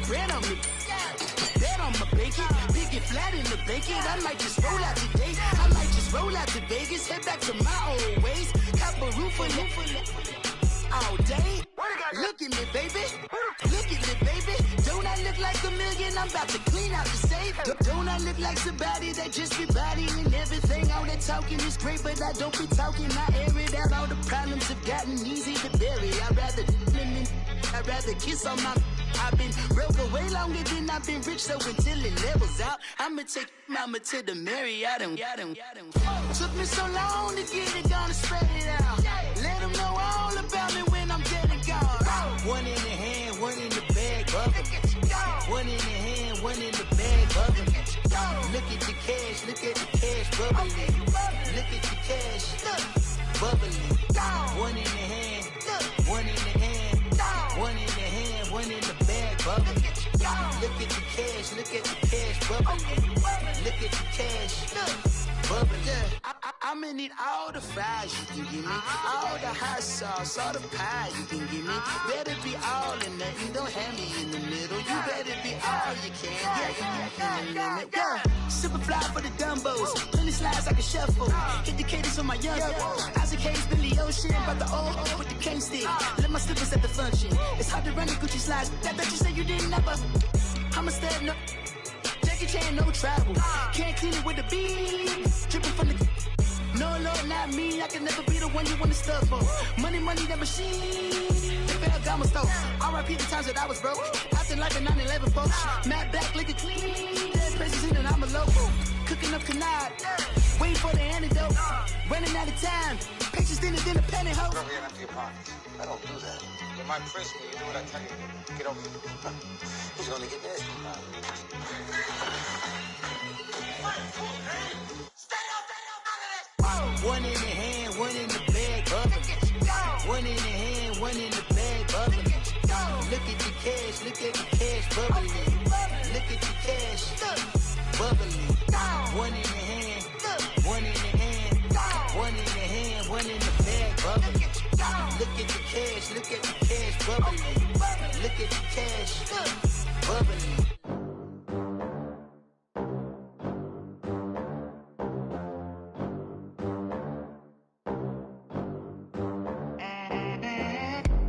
bread on me. Bet on my bacon, big it flat in the bacon. I might just roll out today. I might just roll out to Vegas, head back to my old ways. Cop a roof for all day. Look at me, baby. Look at me, baby. Don't I look like a million? I'm about to clean out the safe. Don't I look like somebody that just be bodying everything? All that talking is great, but I don't be talking. I air it out. All the problems have gotten easy to bury. I'd rather kiss on my. I've been broke way longer than I've been rich, so until it levels out, I'ma take mama to the Marriott and took me so long to get it, gonna spread it out. Let them know all about me when I'm dead and gone. One in the hand, one in the bag, bubble. One in the hand, one in the bag, bubble. Look at the cash, look at the cash, bubbling. Look at the cash, bubbling. One in the hand, one in the hand, one in the hand, one in the bag, bubbling. Look at the cash, look at the cash, bubbling. Look at the cash, bubbling. I'ma need all the fries you can give me, all the hot sauce, all the pie you can give me. Better be all or nothing, don't have me in the middle. You better be all you can. Yeah. Super fly for the dumbos, plenty slides like a shuffle. Hit the cadence on my young Isaac Hayes, Billy Ocean, but the old with the cane stick. Let my slippers at the function. It's hard to run the Gucci slides. That bet you say you didn't never. I'ma step no. Jackie Chan, no travel. Can't clean it with the beat. Dripping from the. No, Lord, not me. I can never be the one you want to stuff for. Money, that machine. Gamma stove. R.I.P. the times that I was broke. Acting like a 9/11 folks. Matte black, liquor clean. Dead president and I'm a local. Cooking up canard. Waiting for the antidote. Running out of time. Pictures thinner than a penny hoe. Don't get empty your pockets. I don't do that. You might press me. You do what I tell you. Get over here. He's gonna get nasty. One in the hand, one in the bag, bubbling. One in the hand, one in the bag, bubbling. Look at the cash, look at the cash, bubbling. Look at the cash, bubbling. One in the hand, one in the hand, one in the hand, one in the bag, bubbling. Look at the cash, look at the cash, bubbling. Look at the cash, bubbling.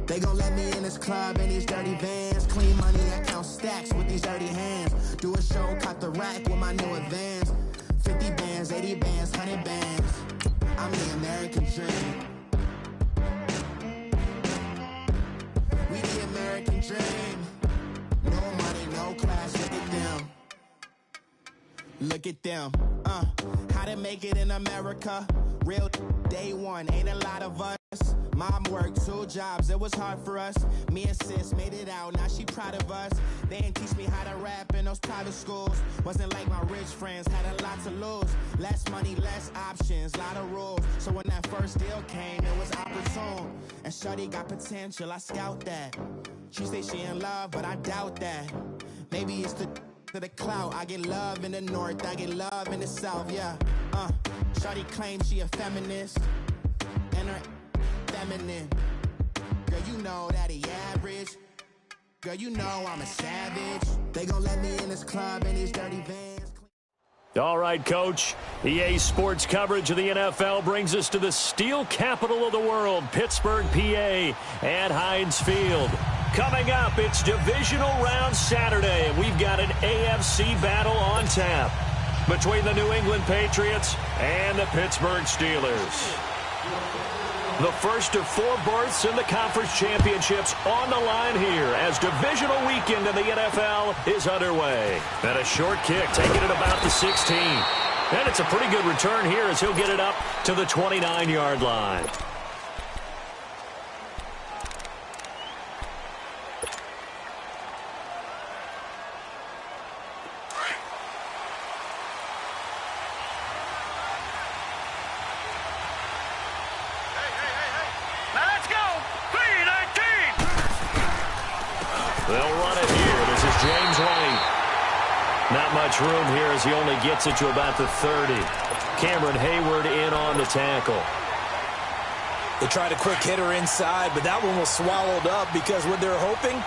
They gon' let me in this club in these dirty vans. Clean money, I count stacks with these dirty hands. Do a show, cut the rack with my new advance. 50 bands, 80 bands, 100 bands. I'm the American dream. We the American dream. No money, no class, look at them. Look at them, how to make it in America. Real day one, ain't a lot of us. Mom worked 2 jobs, it was hard for us. Me and sis made it out, now she proud of us. They didn't teach me how to rap in those private schools. Wasn't like my rich friends, had a lot to lose. Less money, less options, lot of rules. So when that first deal came, it was opportune. And shorty got potential, I scout that. She say she in love, but I doubt that. Maybe it's to the clout. I get love in the north, I get love in the south, yeah. Shorty claims she a feminist, and her feminine. Girl, you know that he average. Girl, you know I'm a savage. They gon' let me in this club in these dirty vans. All right, Coach. EA Sports coverage of the NFL brings us to the steel capital of the world, Pittsburgh, PA, at Heinz Field. Coming up, it's divisional round Saturday, and we've got an AFC battle on tap between the New England Patriots and the Pittsburgh Steelers. The first of 4 berths in the conference championships on the line here as divisional weekend in the NFL is underway. And a short kick taking it about the 16. And it's a pretty good return here as he'll get it up to the 29-yard line. They'll run it here. This is James White. Not much room here as he only gets it to about the 30. Cameron Hayward in on the tackle. They tried a quick hitter inside, but that one was swallowed up because what they're hoping,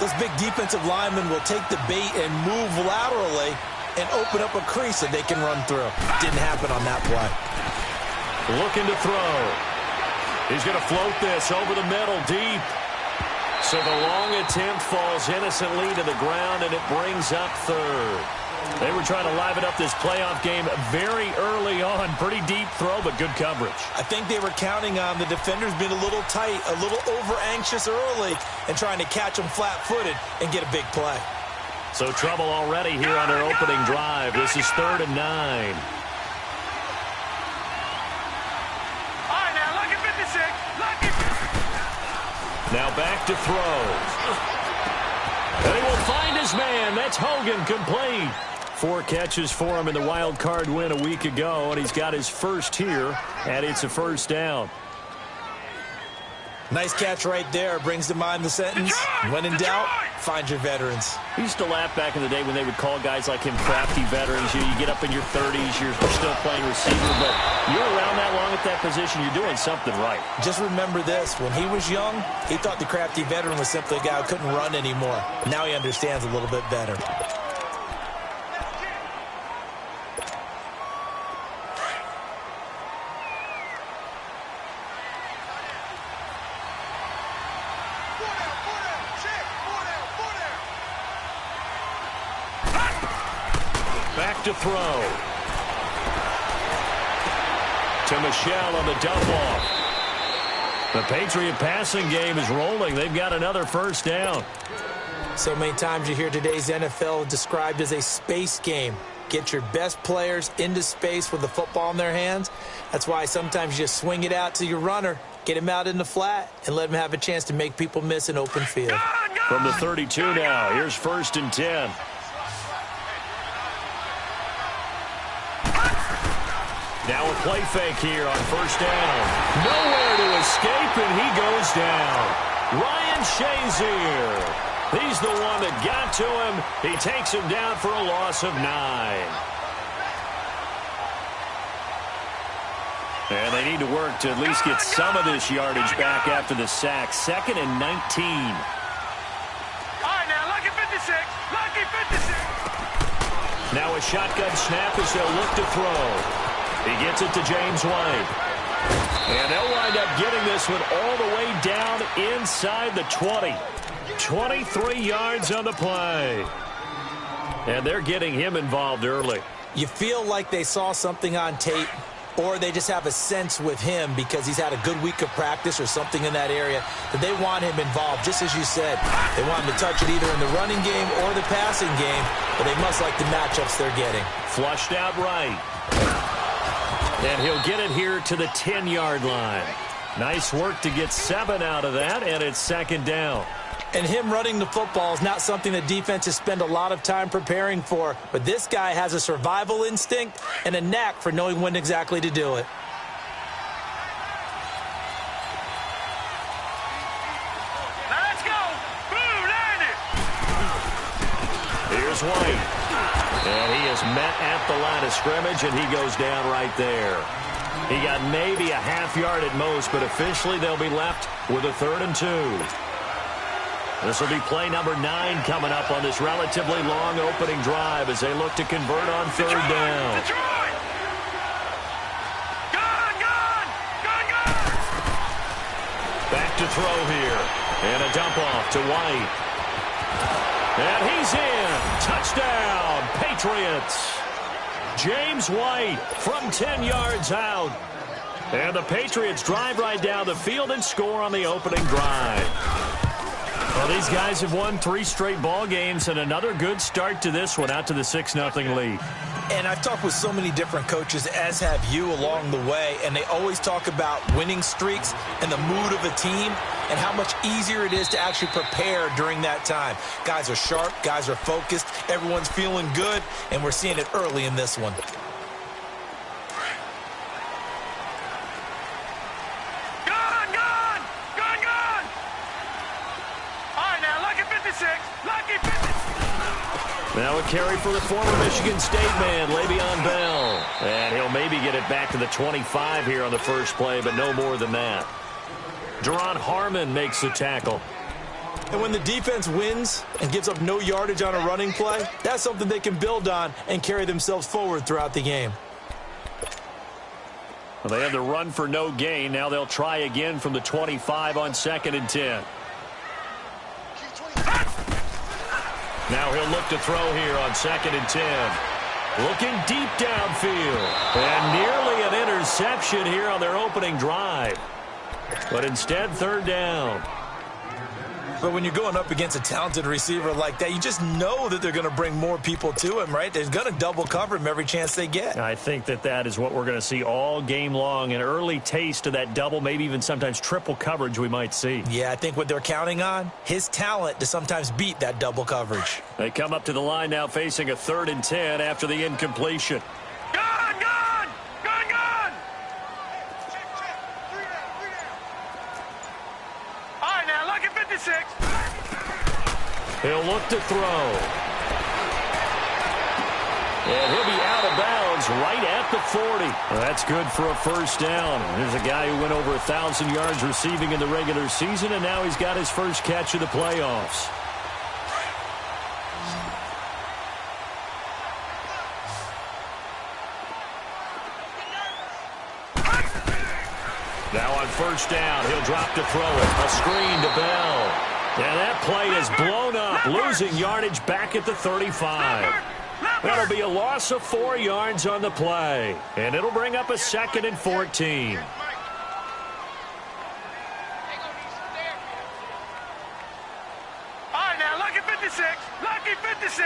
Those big defensive linemen will take the bait and move laterally and open up a crease that they can run through. Didn't happen on that play. Looking to throw. He's going to float this over the middle deep. So the long attempt falls innocently to the ground, and it brings up third. They were trying to liven up this playoff game very early on. Pretty deep throw, but good coverage. I think they were counting on the defenders being a little tight, a little over-anxious early, and trying to catch them flat-footed and get a big play. So trouble already here on their opening drive. This is 3rd and 9. All right, now, lucky 56. Lucky. Now back to throw. And he will find his man. That's Hogan, complete. 4 catches for him in the wild card win a week ago, and he's got his first here, and it's a first down. Nice catch right there. Brings to mind the sentence, when in doubt, find your veterans. I used to laugh back in the day when they would call guys like him crafty veterans. You get up in your 30s, you're still playing receiver, but you're around that long at that position, you're doing something right. Just remember this. When he was young, he thought the crafty veteran was simply a guy who couldn't run anymore. Now he understands a little bit better. Back to throw. To Michelle on the dump off. The Patriot passing game is rolling. They've got another first down. So many times you hear today's NFL described as a space game. Get your best players into space with the football in their hands. That's why sometimes you just swing it out to your runner, get him out in the flat, and let him have a chance to make people miss an open field. From the 32 now, here's 1st and 10. Now a play fake here on first down. Nowhere to escape, and he goes down. Ryan Shazier. He's the one that got to him. He takes him down for a loss of 9. And they need to work to at least get some of this yardage back after the sack. 2nd and 19. All right, now, lucky 56. Lucky 56. Now a shotgun snap as they'll look to throw. He gets it to James White. And they'll wind up getting this one all the way down inside the 20. 23 yards on the play. And they're getting him involved early. You feel like they saw something on tape, or they just have a sense with him because he's had a good week of practice or something in that area that they want him involved, just as you said. They want him to touch it either in the running game or the passing game, but they must like the matchups they're getting. Flushed out right. And he'll get it here to the 10-yard line. Nice work to get 7 out of that, and it's 2nd down. And him running the football is not something that defenses spend a lot of time preparing for, but this guy has a survival instinct and a knack for knowing when exactly to do it. Let's go. Boom, landed. Here's White. And he is met at the line of scrimmage, and he goes down right there. He got maybe a half yard at most, but officially they'll be left with a 3rd and 2. This will be play number 9 coming up on this relatively long opening drive as they look to convert on 3rd down. Detroit. Gone, gone, gone, gone. Back to throw here. And a dump off to White. And he's in. Touchdown, Patriots. James White from 10 yards out. And the Patriots drive right down the field and score on the opening drive. Well, these guys have won 3 straight ball games and another good start to this one out to the 6-0 lead. And I've talked with so many different coaches, as have you, along the way, and they always talk about winning streaks and the mood of a team and how much easier it is to actually prepare during that time. Guys are sharp, guys are focused, everyone's feeling good, and we're seeing it early in this one. Gone, gone, gone, gone. All right, now, lucky 56. Lucky 56. Now a carry for the former Michigan State man, Le'Veon Bell. And he'll maybe get it back to the 25 here on the first play, but no more than that. Deron Harmon makes the tackle. And when the defense wins and gives up no yardage on a running play, that's something they can build on and carry themselves forward throughout the game. Well, they had the run for no gain. Now they'll try again from the 25 on 2nd and 10. Now he'll look to throw here on 2nd and 10. Looking deep downfield. And nearly an interception here on their opening drive. But instead, 3rd down. But when you're going up against a talented receiver like that, you just know that they're going to bring more people to him, right? They're going to double cover him every chance they get. I think that is what we're going to see all game long. An early taste of that double, maybe even sometimes triple coverage we might see. Yeah, I think what they're counting on, his talent to sometimes beat that double coverage. They come up to the line now facing a 3rd and 10 after the incompletion. Gone, gone! Gone, gone! All right, now, look at 56. He'll look to throw. And he'll be out of bounds right at the 40. Well, that's good for a 1st down. There's a guy who went over 1,000 yards receiving in the regular season, and now he's got his first catch of the playoffs. Now on 1st down, he'll drop to throw it. A screen to Bell. And that play is blown up, losing yardage back at the 35. That'll be a loss of 4 yards on the play. And it'll bring up a 2nd and 14. All right, now, lucky 56. Lucky 56.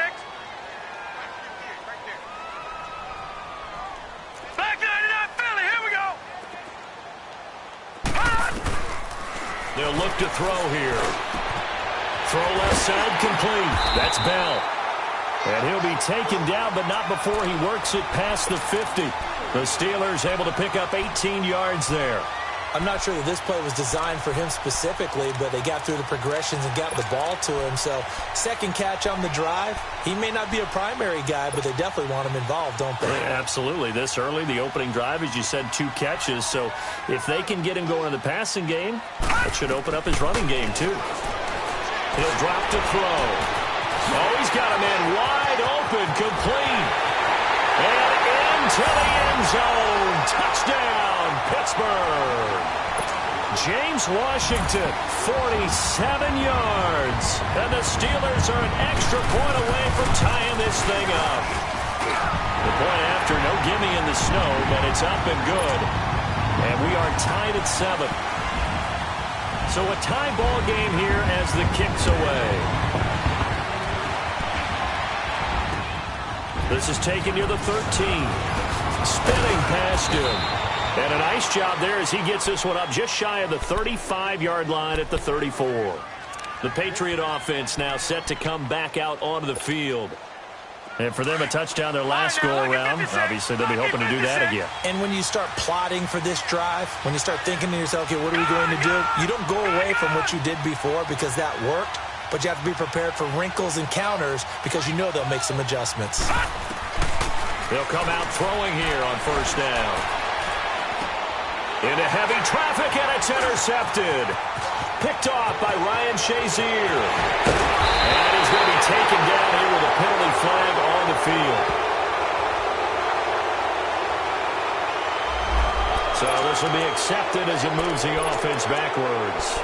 Back 99 Philly. Here we go. They'll look to throw here. Throw left side complete. That's Bell. And he'll be taken down, but not before he works it past the 50. The Steelers able to pick up 18 yards there. I'm not sure that this play was designed for him specifically, but they got through the progressions and got the ball to him. So 2nd catch on the drive. He may not be a primary guy, but they definitely want him involved, don't they? Yeah, absolutely. This early, the opening drive, as you said, 2 catches. So if they can get him going in the passing game, that should open up his running game too. He'll drop to throw. Oh, he's got a man wide open, complete. And into the end zone. Touchdown, Pittsburgh. James Washington, 47 yards. And the Steelers are an extra point away from tying this thing up. The point after, no gimme in the snow, but it's up and good. And we are tied at 7. So a tie ball game here as the kick's away. This is taken near the 13. Spinning past him. And a nice job there as he gets this one up just shy of the 35-yard line at the 34. The Patriot offense now set to come back out onto the field. And for them, a touchdown their last go-around. Obviously, they'll be hoping to do that again. And when you start plotting for this drive, when you start thinking to yourself, okay, what are we going to do? You don't go away from what you did before because that worked, but you have to be prepared for wrinkles and counters because you know they'll make some adjustments. They'll come out throwing here on 1st down. Into heavy traffic, and it's intercepted. Picked off by Ryan Shazier. And he's going to be taken down here with a penalty flag on the field. So this will be accepted as it moves the offense backwards.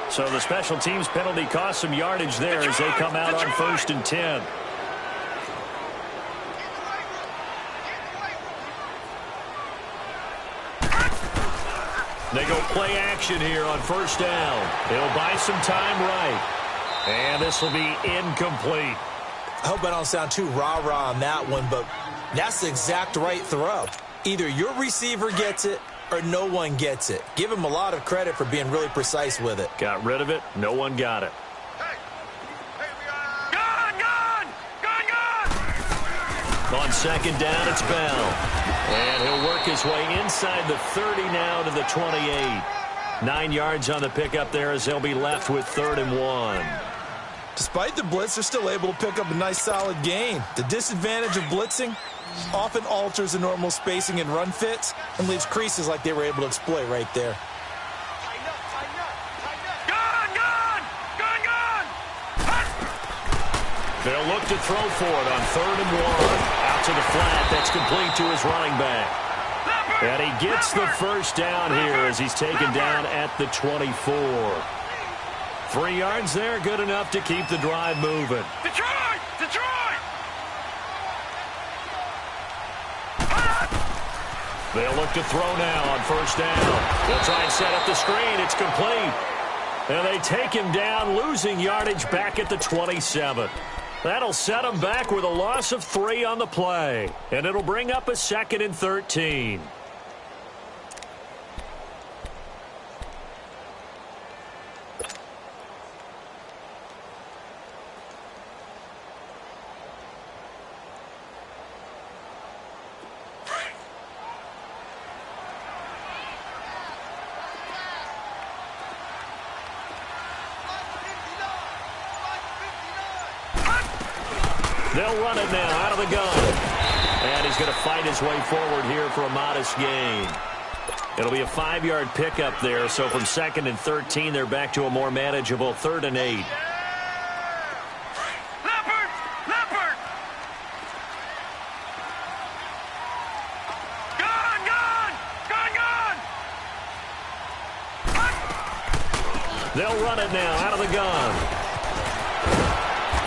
So the special teams penalty cost some yardage there as they come out on 1st and 10. They go play action here on 1st down. They'll buy some time right. And this will be incomplete. I hope I don't sound too rah-rah on that one, but that's the exact right throw. Either your receiver gets it or no one gets it. Give him a lot of credit for being really precise with it. Got rid of it. No one got it. Gone, gone! Gone, gone! On 2nd down, it's Bell. And he'll work his way inside the 30 now to the 28. 9 yards on the pickup there as they'll be left with 3rd and 1. Despite the blitz, they're still able to pick up a nice solid gain. The disadvantage of blitzing, often alters the normal spacing and run fits and leaves creases like they were able to exploit right there. They'll look to throw for it on 3rd and 1. Out to the flat. That's complete to his running back. And he gets the first down here as he's taken down at the 24. 3 yards there, good enough to keep the drive moving. Detroit! Detroit! They'll look to throw now on 1st down. They'll try and set up the screen. It's complete. And they take him down, losing yardage back at the 27. That'll set him back with a loss of 3 on the play. And it'll bring up a 2nd and 13. They'll run it now out of the gun. And he's going to fight his way forward here for a modest gain. It'll be a 5-yard pickup there. So from 2nd and 13, they're back to a more manageable 3rd and 8. Leopard! Leopard! Gun! Gun! Gun! Gun! They'll run it now out of the gun.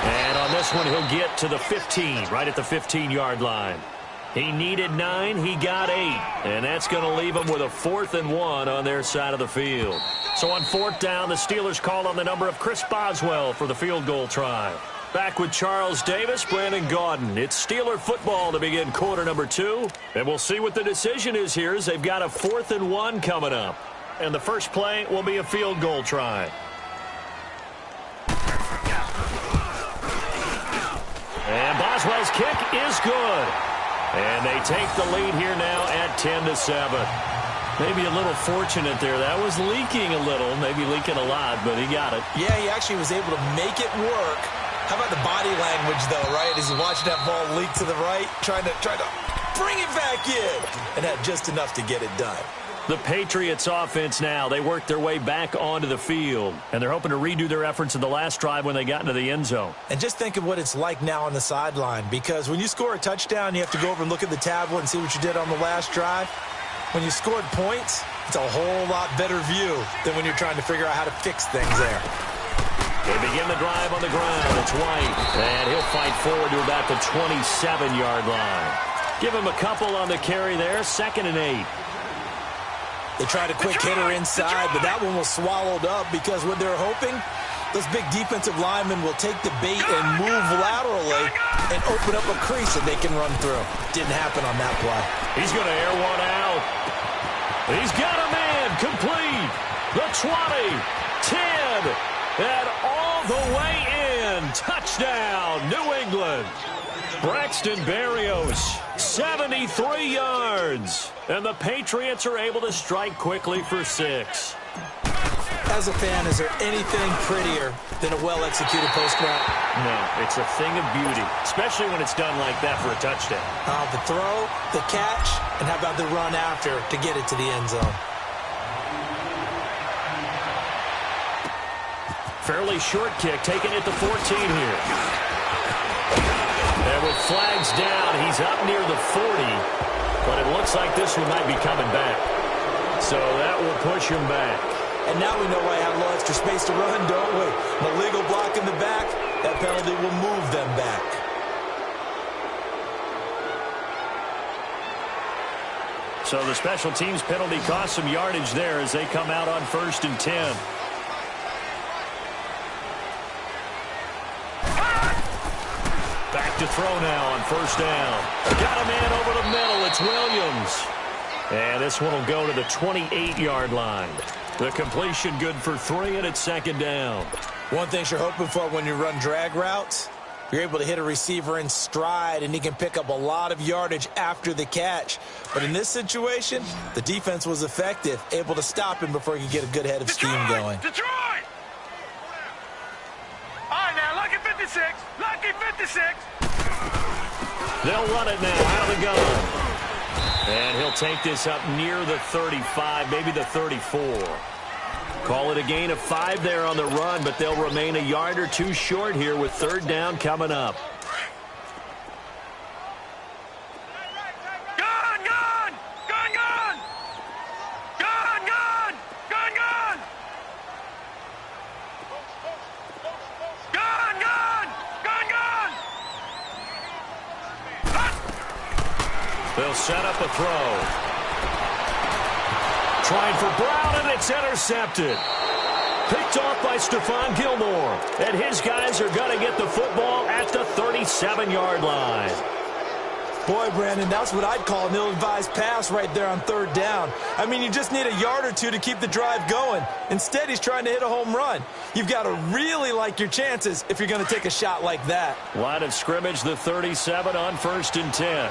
And on this one, he'll get to the 15, right at the 15-yard line. He needed 9, he got 8. And that's going to leave him with a 4th and 1 on their side of the field. So on 4th down, the Steelers call on the number of Chris Boswell for the field goal try. Back with Charles Davis, Brandon Gaudin. It's Steeler football to begin quarter number 2. And we'll see what the decision is here as they've got a 4th and 1 coming up. And the first play will be a field goal try. And Boswell's kick is good. And they take the lead here now at 10-7. Maybe a little fortunate there. That was leaking a little, maybe leaking a lot, but he got it. Yeah, he actually was able to make it work. How about the body language, though, right? As he's watching that ball leak to the right, trying to bring it back in, and had just enough to get it done. The Patriots offense now, they worked their way back onto the field, and they're hoping to redo their efforts in the last drive when they got into the end zone. And just think of what it's like now on the sideline, because when you score a touchdown, you have to go over and look at the tablet and see what you did on the last drive. When you scored points, it's a whole lot better view than when you're trying to figure out how to fix things there. They begin the drive on the ground. It's White, and he'll fight forward to about the 27-yard line. Give him a couple on the carry there, 2nd and 8. They tried a quick hitter inside, but that one was swallowed up because what they're hoping, those big defensive linemen will take the bait and move laterally and open up a crease that they can run through. Didn't happen on that play. He's going to air one out. He's got a man complete. The 20, 10, and all the way in. Touchdown, New England. Braxton Berrios, 73 yards. And the Patriots are able to strike quickly for 6. As a fan, is there anything prettier than a well-executed post route? No, it's a thing of beauty, especially when it's done like that for a touchdown. The throw, the catch, and how about the run after to get it to the end zone? Fairly short kick, taking it to 14 here. And with flags down, he's up near the 40. But it looks like this one might be coming back. So that will push him back. And now we know why I have a little extra space to run, don't we? An illegal block in the back, that penalty will move them back. So the special teams penalty cost some yardage there as they come out on 1st and 10. Back to throw now on 1st down. Got a man over the middle. It's Williams. And this one will go to the 28-yard line. The completion good for 3, and it's 2nd down. One thing you're hoping for when you run drag routes, you're able to hit a receiver in stride, and he can pick up a lot of yardage after the catch. But in this situation, the defense was effective, able to stop him before he could get a good head of steam going. Detroit! All right, now, lucky 56. Lucky 56. They'll run it now out of the gun. And he'll take this up near the 35, maybe the 34. Call it a gain of 5 there on the run, but they'll remain a yard or two short here with third down coming up. They'll set up a throw. Trying for Brown, and it's intercepted. Picked off by Stephon Gilmore. And his guys are going to get the football at the 37-yard line. Boy, Brandon, that's what I'd call an ill-advised pass right there on third down. I mean, you just need a yard or two to keep the drive going. Instead, he's trying to hit a home run. You've got to really like your chances if you're going to take a shot like that. Line of scrimmage, the 37 on 1st and 10.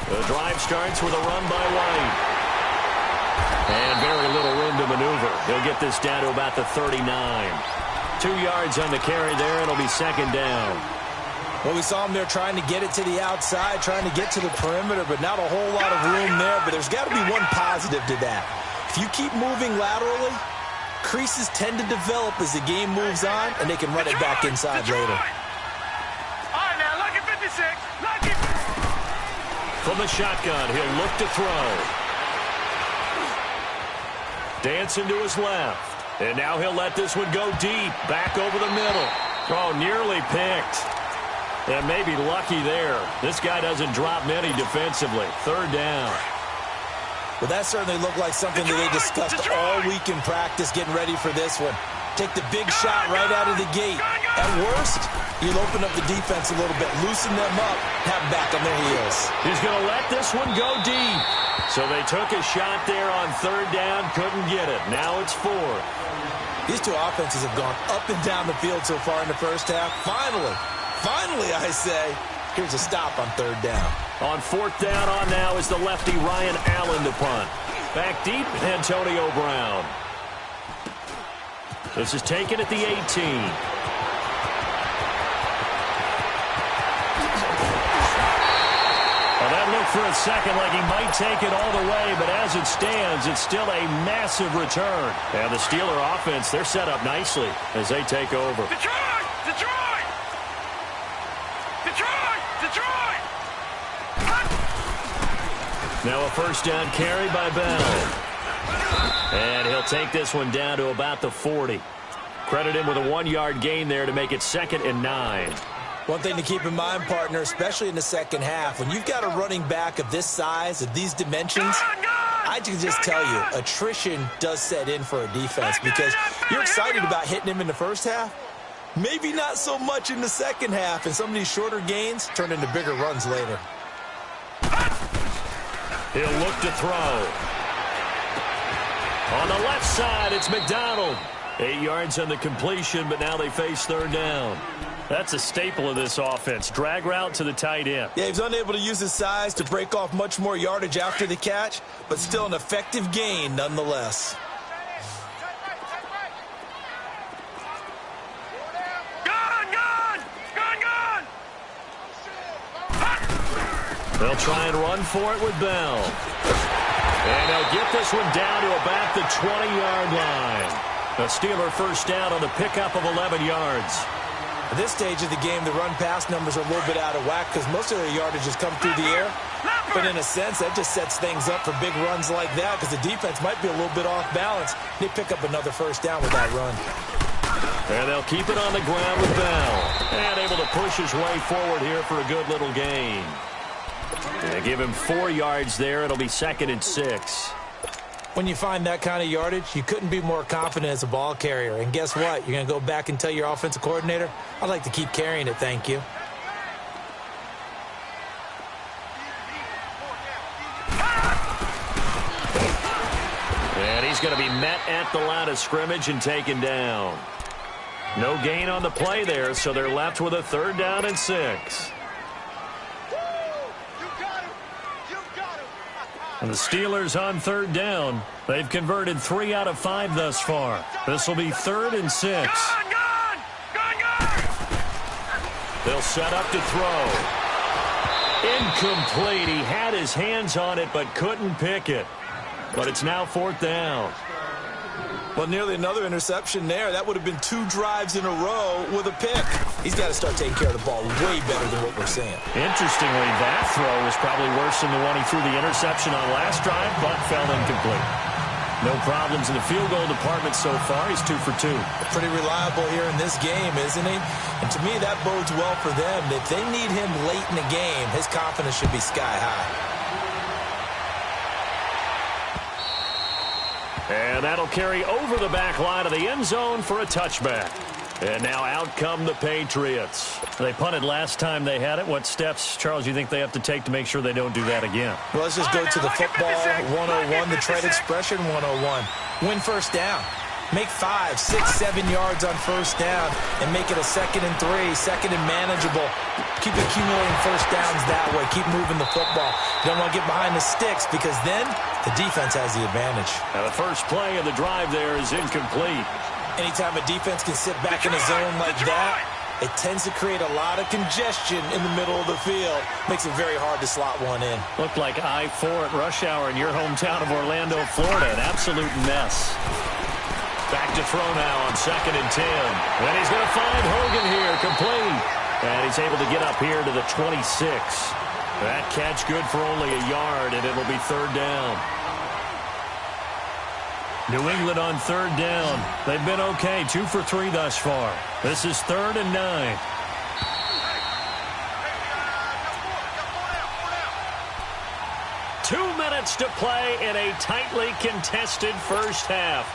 The drive starts with a run by White. And very little room to maneuver. He'll get this down to about the 39. 2 yards on the carry there. It'll be second down. Well, we saw him there trying to get it to the outside, trying to get to the perimeter, but not a whole lot of room there. But there's got to be one positive to that. If you keep moving laterally, creases tend to develop as the game moves on, and they can run it back inside later. From the shotgun, he'll look to throw. Dancing to his left. And now he'll let this one go deep. Back over the middle. Oh, nearly picked. And maybe lucky there. This guy doesn't drop many defensively. Third down. Well, that certainly looked like something that they discussed all week in practice getting ready for this one. Take the big shot right out of the gate. At worst, you'll open up the defense a little bit, loosen them up, have them back on their heels. He's going to let this one go deep. So they took a shot there on third down, couldn't get it. Now it's 4. These two offenses have gone up and down the field so far in the first half. Finally, I say, here's a stop on third down. On 4th down on now is the lefty Ryan Allen to punt. Back deep, Antonio Brown. This is taken at the 18. Well, that looked for a second like he might take it all the way, but as it stands, it's still a massive return. And the Steeler offense, they're set up nicely as they take over. Detroit! Detroit! Detroit! Detroit! Now a first down carry by Bell. And he'll take this one down to about the 40. Credit him with a 1-yard gain there to make it 2nd and 9. One thing to keep in mind, partner, especially in the second half, when you've got a running back of this size, of these dimensions, I can just tell you, attrition does set in for a defense because you're excited about hitting him in the first half. Maybe not so much in the second half, and some of these shorter gains turn into bigger runs later. He'll look to throw. On the left side, it's McDonald. 8 yards on the completion, but now they face third down. That's a staple of this offense. Drag route to the tight end. Yeah, he's unable to use his size to break off much more yardage after the catch, but still an effective gain nonetheless. They'll try and run for it with Bell. And they'll get this one down to about the 20-yard line. A Steeler first down on the pickup of 11 yards. At this stage of the game, the run-pass numbers are a little bit out of whack because most of their yardage has come through the air. But in a sense, that just sets things up for big runs like that because the defense might be a little bit off balance. They pick up another first down with that run. And they'll keep it on the ground with Bell. And able to push his way forward here for a good little gain. They give him 4 yards there. It'll be 2nd and 6. When you find that kind of yardage, you couldn't be more confident as a ball carrier. And guess what? You're going to go back and tell your offensive coordinator, I'd like to keep carrying it, thank you. And he's going to be met at the line of scrimmage and taken down. No gain on the play there, so they're left with a 3rd down and 6. And the Steelers on 3rd down. They've converted 3 out of 5 thus far. This will be 3rd and 6. They'll set up to throw. Incomplete. He had his hands on it but couldn't pick it. But it's now 4th down. Well, nearly another interception there. That would have been 2 drives in a row with a pick. He's got to start taking care of the ball way better than what we're seeing. Interestingly, that throw was probably worse than the one he threw the interception on last drive, but fell incomplete. No problems in the field goal department so far. He's 2 for 2. Pretty reliable here in this game, isn't he? And to me, that bodes well for them. If they need him late in the game, his confidence should be sky high. And that'll carry over the back line of the end zone for a touchback. And now out come the Patriots. They punted last time they had it. What steps, Charles, you think they have to take to make sure they don't do that again? Well, let's just go to the football 101, the trade expression 101. Win first down. Make 5, 6, 7 yards on first down and make it a 2nd and 3, 2nd and manageable. Keep accumulating first downs that way. Keep moving the football. You don't want to get behind the sticks because then the defense has the advantage. Now the first play of the drive there is incomplete. Anytime a defense can sit back in a zone like that, it tends to create a lot of congestion in the middle of the field. Makes it very hard to slot one in. Looked like I-4 at rush hour in your hometown of Orlando, Florida. An absolute mess. Back to throw now on 2nd and 10. And he's going to find Hogan here, complete. And he's able to get up here to the 26. That catch good for only a yard, and it'll be 3rd down. New England on 3rd down. They've been okay, 2 for 3 thus far. This is 3rd and 9. Two minutes to play in a tightly contested first half.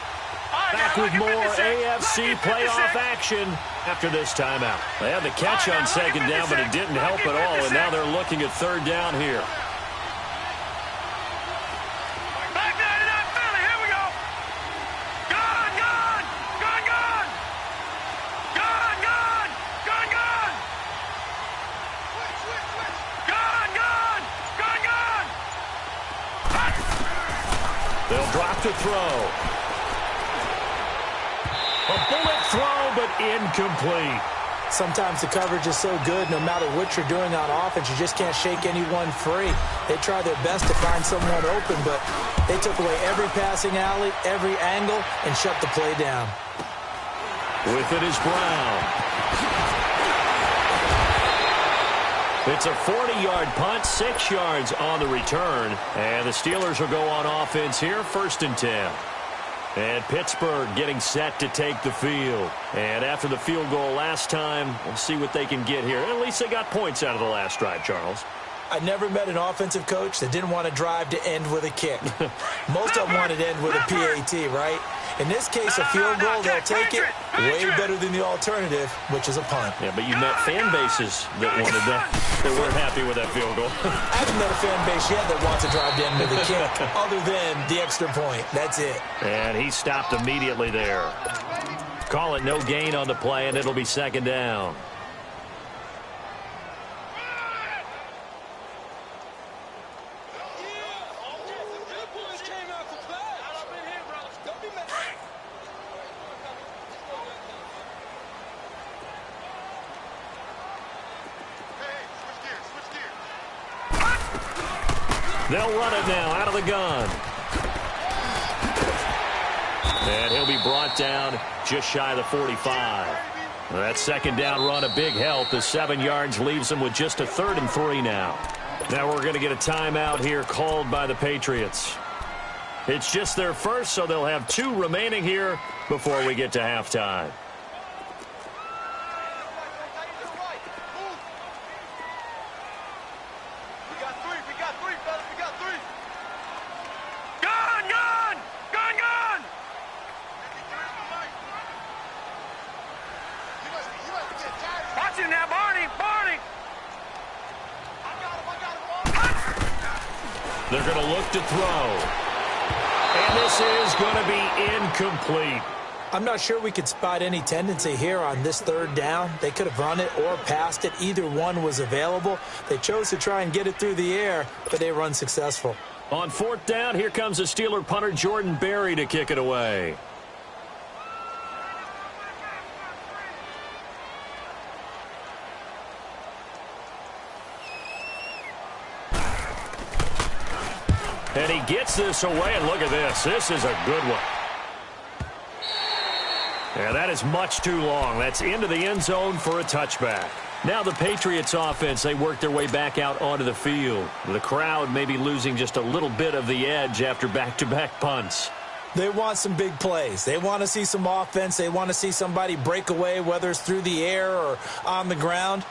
Back with more AFC playoff action after this timeout. They had the catch on 2nd down, but it didn't help at all, and now they're looking at 3rd down here. They'll drop to throw. A bullet throw, but incomplete. Sometimes the coverage is so good, no matter what you're doing on offense, you just can't shake anyone free. They try their best to find someone open, but they took away every passing alley, every angle, and shut the play down. With it is Brown. It's a 40-yard punt, 6 yards on the return. And the Steelers will go on offense here, 1st and 10. And Pittsburgh getting set to take the field. And after the field goal last time, we'll see what they can get here. At least they got points out of the last drive, Charles. I never met an offensive coach that didn't want to drive to end with a kick. Most of them wanted to end with a PAT, right? In this case, a field goal, they'll take it way better than the alternative, which is a punt. Yeah, but you met fan bases that wanted that. They weren't happy with that field goal. I haven't met a fan base yet that wants to drive to end with a kick, other than the extra point. That's it. And he stopped immediately there. Call it no gain on the play, and it'll be 2nd down. They'll run it now out of the gun. And he'll be brought down just shy of the 45. That 2nd down run a big help. The 7 yards leaves him with just a 3rd and 3 now. Now we're going to get a timeout here called by the Patriots. It's just their first, so they'll have 2 remaining here before we get to halftime. They're going to look to throw. And this is going to be incomplete. I'm not sure we could spot any tendency here on this 3rd down. They could have run it or passed it. Either one was available. They chose to try and get it through the air, but they were unsuccessful. On 4th down, here comes the Steeler punter Jordan Berry to kick it away. And he gets this away, and look at this. This is a good one. Yeah, that is much too long. That's into the end zone for a touchback. Now the Patriots offense, they work their way back out onto the field. The crowd may be losing just a little bit of the edge after back-to-back punts. They want some big plays. They want to see some offense. They want to see somebody break away, whether it's through the air or on the ground.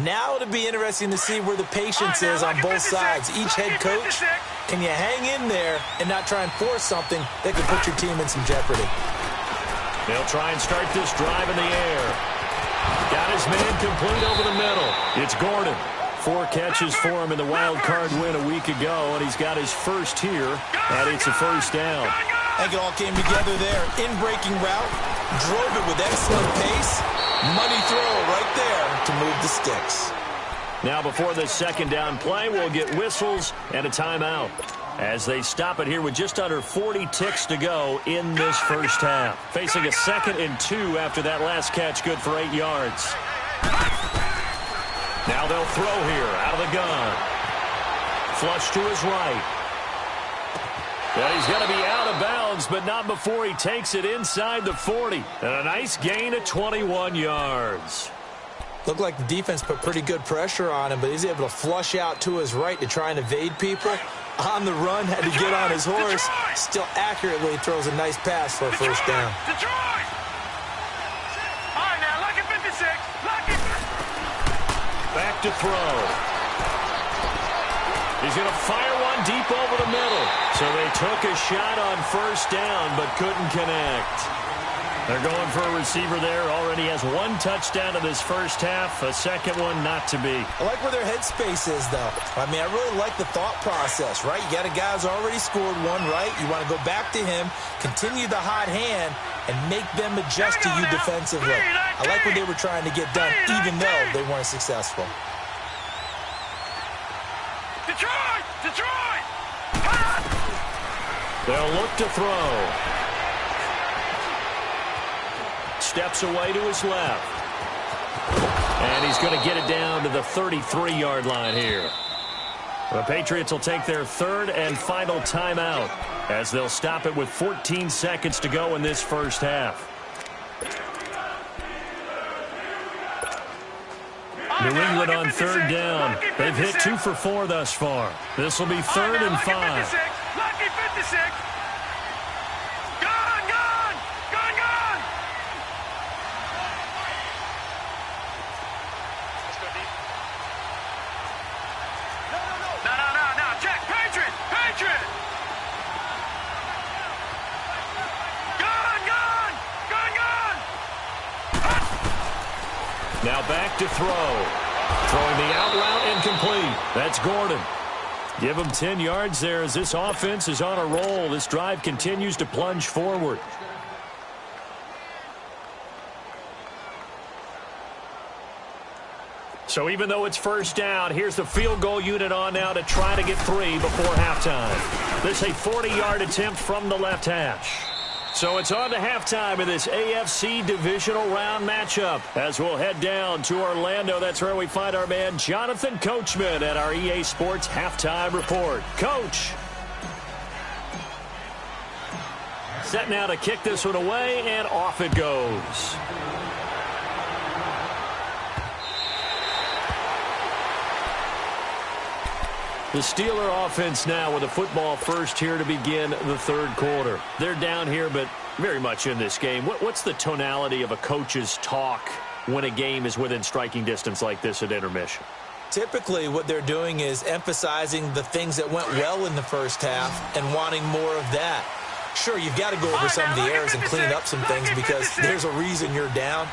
Now it'll be interesting to see where the patience is on both sides. Each head coach, can you hang in there and not try and force something that could put your team in some jeopardy? They'll try and start this drive in the air. Got his man complete over the middle. It's Gordon. 4 catches for him in the wild card win a week ago, and he's got his first here, and it's a first down. I think it all came together there. In-breaking route, drove it with excellent pace. Money throw right there to move the sticks. Now before this second down play, we'll get whistles and a timeout as they stop it here with just under 40 ticks to go in this first half. Facing a 2nd and 2 after that last catch, good for 8 yards. Now they'll throw here out of the gun. Flush to his right. Well, he's going to be out of bounds, but not before he takes it inside the 40. And a nice gain of 21 yards. Looked like the defense put pretty good pressure on him, but he's able to flush out to his right to try and evade people. On the run, had to get on his horse. Still accurately throws a nice pass for a first down. Detroit! All right, now, lock it 56. Lock it. Back to throw. He's going to fire one deep over the middle. So they took a shot on first down, but couldn't connect. They're going for a receiver there. Already has 1 touchdown in this first half. A second one not to be. I like where their headspace is, though. I mean, I really like the thought process, right? You got a guy who's already scored one, right? You want to go back to him, continue the hot hand, and make them adjust to you defensively. I like what they were trying to get done, even though they weren't successful. Detroit! Detroit! They'll look to throw. Steps away to his left. And he's going to get it down to the 33-yard line here. The Patriots will take their 3rd and final timeout as they'll stop it with 14 seconds to go in this first half. New England on 3rd down. They've hit 2 for 4 thus far. This will be 3rd and 5. Lucky 56. Gone, gone, gone, gone. Let's go deep. No. Check. Patriot. Gone. Now back to throw. Throwing the out route incomplete. That's Gordon. Give him 10 yards there as this offense is on a roll. This drive continues to plunge forward. So even though it's first down, here's the field goal unit on now to try to get 3 before halftime. This is a 40-yard attempt from the left hash. So it's on to halftime in this AFC divisional round matchup as we'll head down to Orlando. That's where we find our man Jonathan Coachman at our EA Sports Halftime Report. Coach. Set now to kick this one away, and off it goes. The Steeler offense now with a football first here to begin the 3rd quarter. They're down here, but very much in this game. What's the tonality of a coach's talk when a game is within striking distance like this at intermission? Typically, what they're doing is emphasizing the things that went well in the first half and wanting more of that. Sure, you've got to go over some of the errors and clean up some things because there's a reason you're down.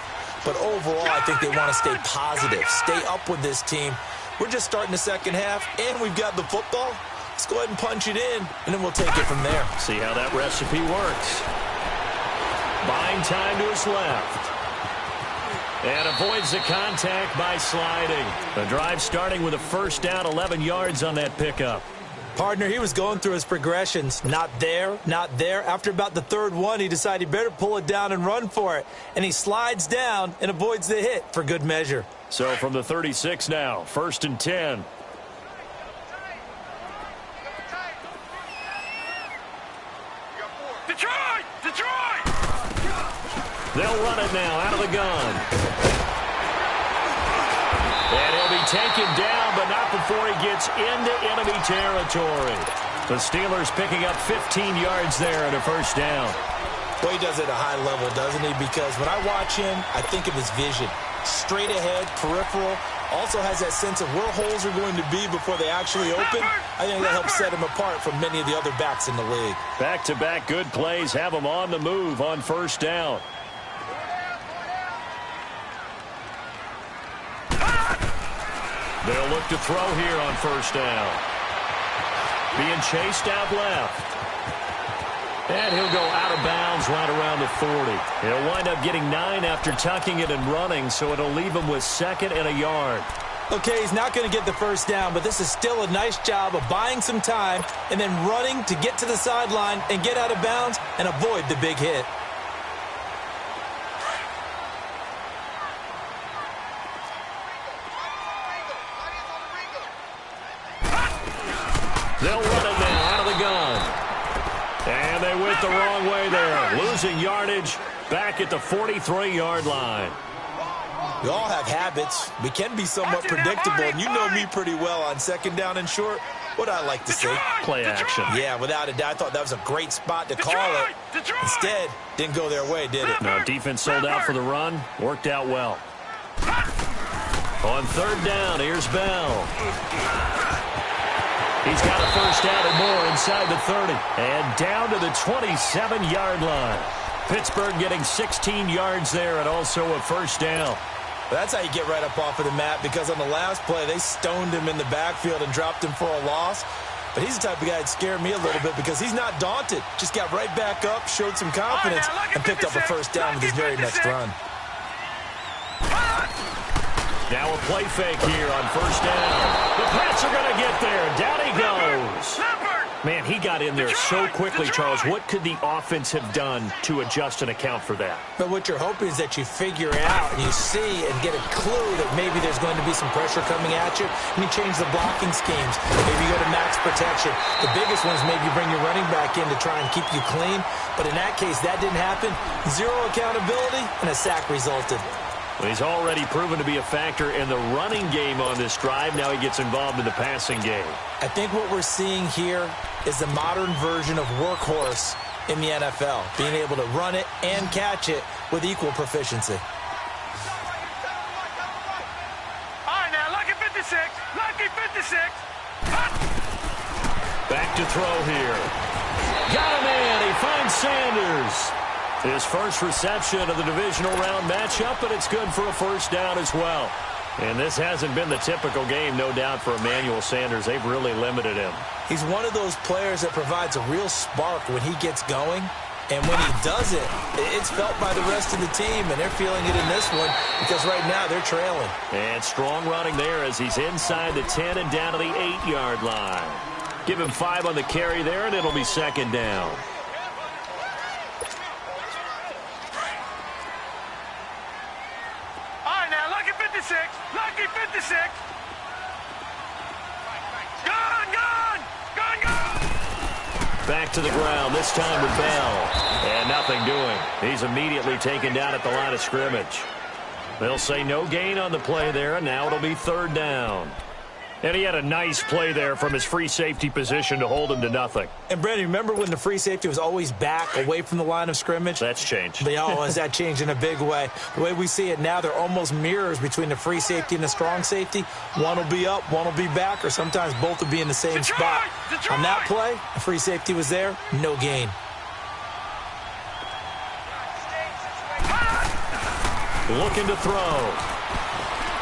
But overall, I think they want to stay positive, stay up with this team. We're just starting the second half, and we've got the football. Let's go ahead and punch it in, and then we'll take it from there. See how that recipe works. Buying time to his left. And avoids the contact by sliding. The drive starting with a first down, 11 yards on that pickup. Partner, he was going through his progressions. Not there, not there. After about the 3rd one, he decided he better pull it down and run for it. And he slides down and avoids the hit for good measure. So from the 36 now, 1st and 10. They'll run it now out of the gun. And he'll be taken down, but not before he gets into enemy territory. The Steelers picking up 15 yards there and a first down. Well, he does it at a high level, doesn't he? Because when I watch him, I think of his vision. Straight ahead, peripheral. Also has that sense of where holes are going to be before they actually open. I think that helps set him apart from many of the other backs in the league. Back-to-back good plays have him on the move on first down. They'll look to throw here on first down. Being chased out left. And he'll go out of bounds right around the 40. He'll wind up getting 9 after tucking it and running, so it'll leave him with 2nd and a yard. Okay, he's not going to get the first down, but this is still a nice job of buying some time and then running to get to the sideline and get out of bounds and avoid the big hit. They'll run it now out of the gun. And they went the wrong way there. Losing yardage back at the 43-yard line. We all have habits. We can be somewhat predictable, and you know me pretty well on 2nd down and short. What I like to see. Play action. Yeah, without a doubt. I thought that was a great spot to call it. Instead, didn't go their way, did it? No, defense sold out for the run. Worked out well. On 3rd down, here's Bell. He's got a first down and more inside the 30. And down to the 27-yard line. Pittsburgh getting 16 yards there and also a first down. That's how you get right up off of the mat, because on the last play, they stoned him in the backfield and dropped him for a loss. But he's the type of guy that scared me a little bit because he's not daunted. Just got right back up, showed some confidence, and picked up a first down with his very next run. Now a play fake here on first down. The Pats are going to get there. Down he goes. Man, he got in there so quickly, Charles. What could the offense have done to adjust and account for that? But what you're hoping is that you figure out and you see and get a clue that maybe there's going to be some pressure coming at you, and you change the blocking schemes. Maybe you go to max protection. The biggest one is maybe you bring your running back in to try and keep you clean. But in that case, that didn't happen. 0 accountability, and a sack resulted. Well, he's already proven to be a factor in the running game on this drive. Now he gets involved in the passing game. I think what we're seeing here is the modern version of workhorse in the NFL, being able to run it and catch it with equal proficiency. All right, now, lucky 56. Lucky 56. Back to throw here. Got him in. He finds Sanders. His first reception of the divisional round matchup, but it's good for a first down as well. And this hasn't been the typical game, no doubt, for Emmanuel Sanders. They've really limited him. He's one of those players that provides a real spark when he gets going. And when he does it, it's felt by the rest of the team, and they're feeling it in this one because right now they're trailing. And strong running there as he's inside the 10 and down to the 8-yard line. Give him 5 on the carry there, and it'll be 2nd down. Lucky 56. Gone. Back to the ground, this time with Bell. And nothing doing. He's immediately taken down at the line of scrimmage. They'll say no gain on the play there, and now it'll be 3rd down. And he had a nice play there from his free safety position to hold him to nothing. And, Brandon, remember when the free safety was always back away from the line of scrimmage? That's changed. Has that changed in a big way? The way we see it now, they're almost mirrors between the free safety and the strong safety. One will be up, one will be back, or sometimes both will be in the same spot. On that play, the free safety was there, no gain. Looking to throw.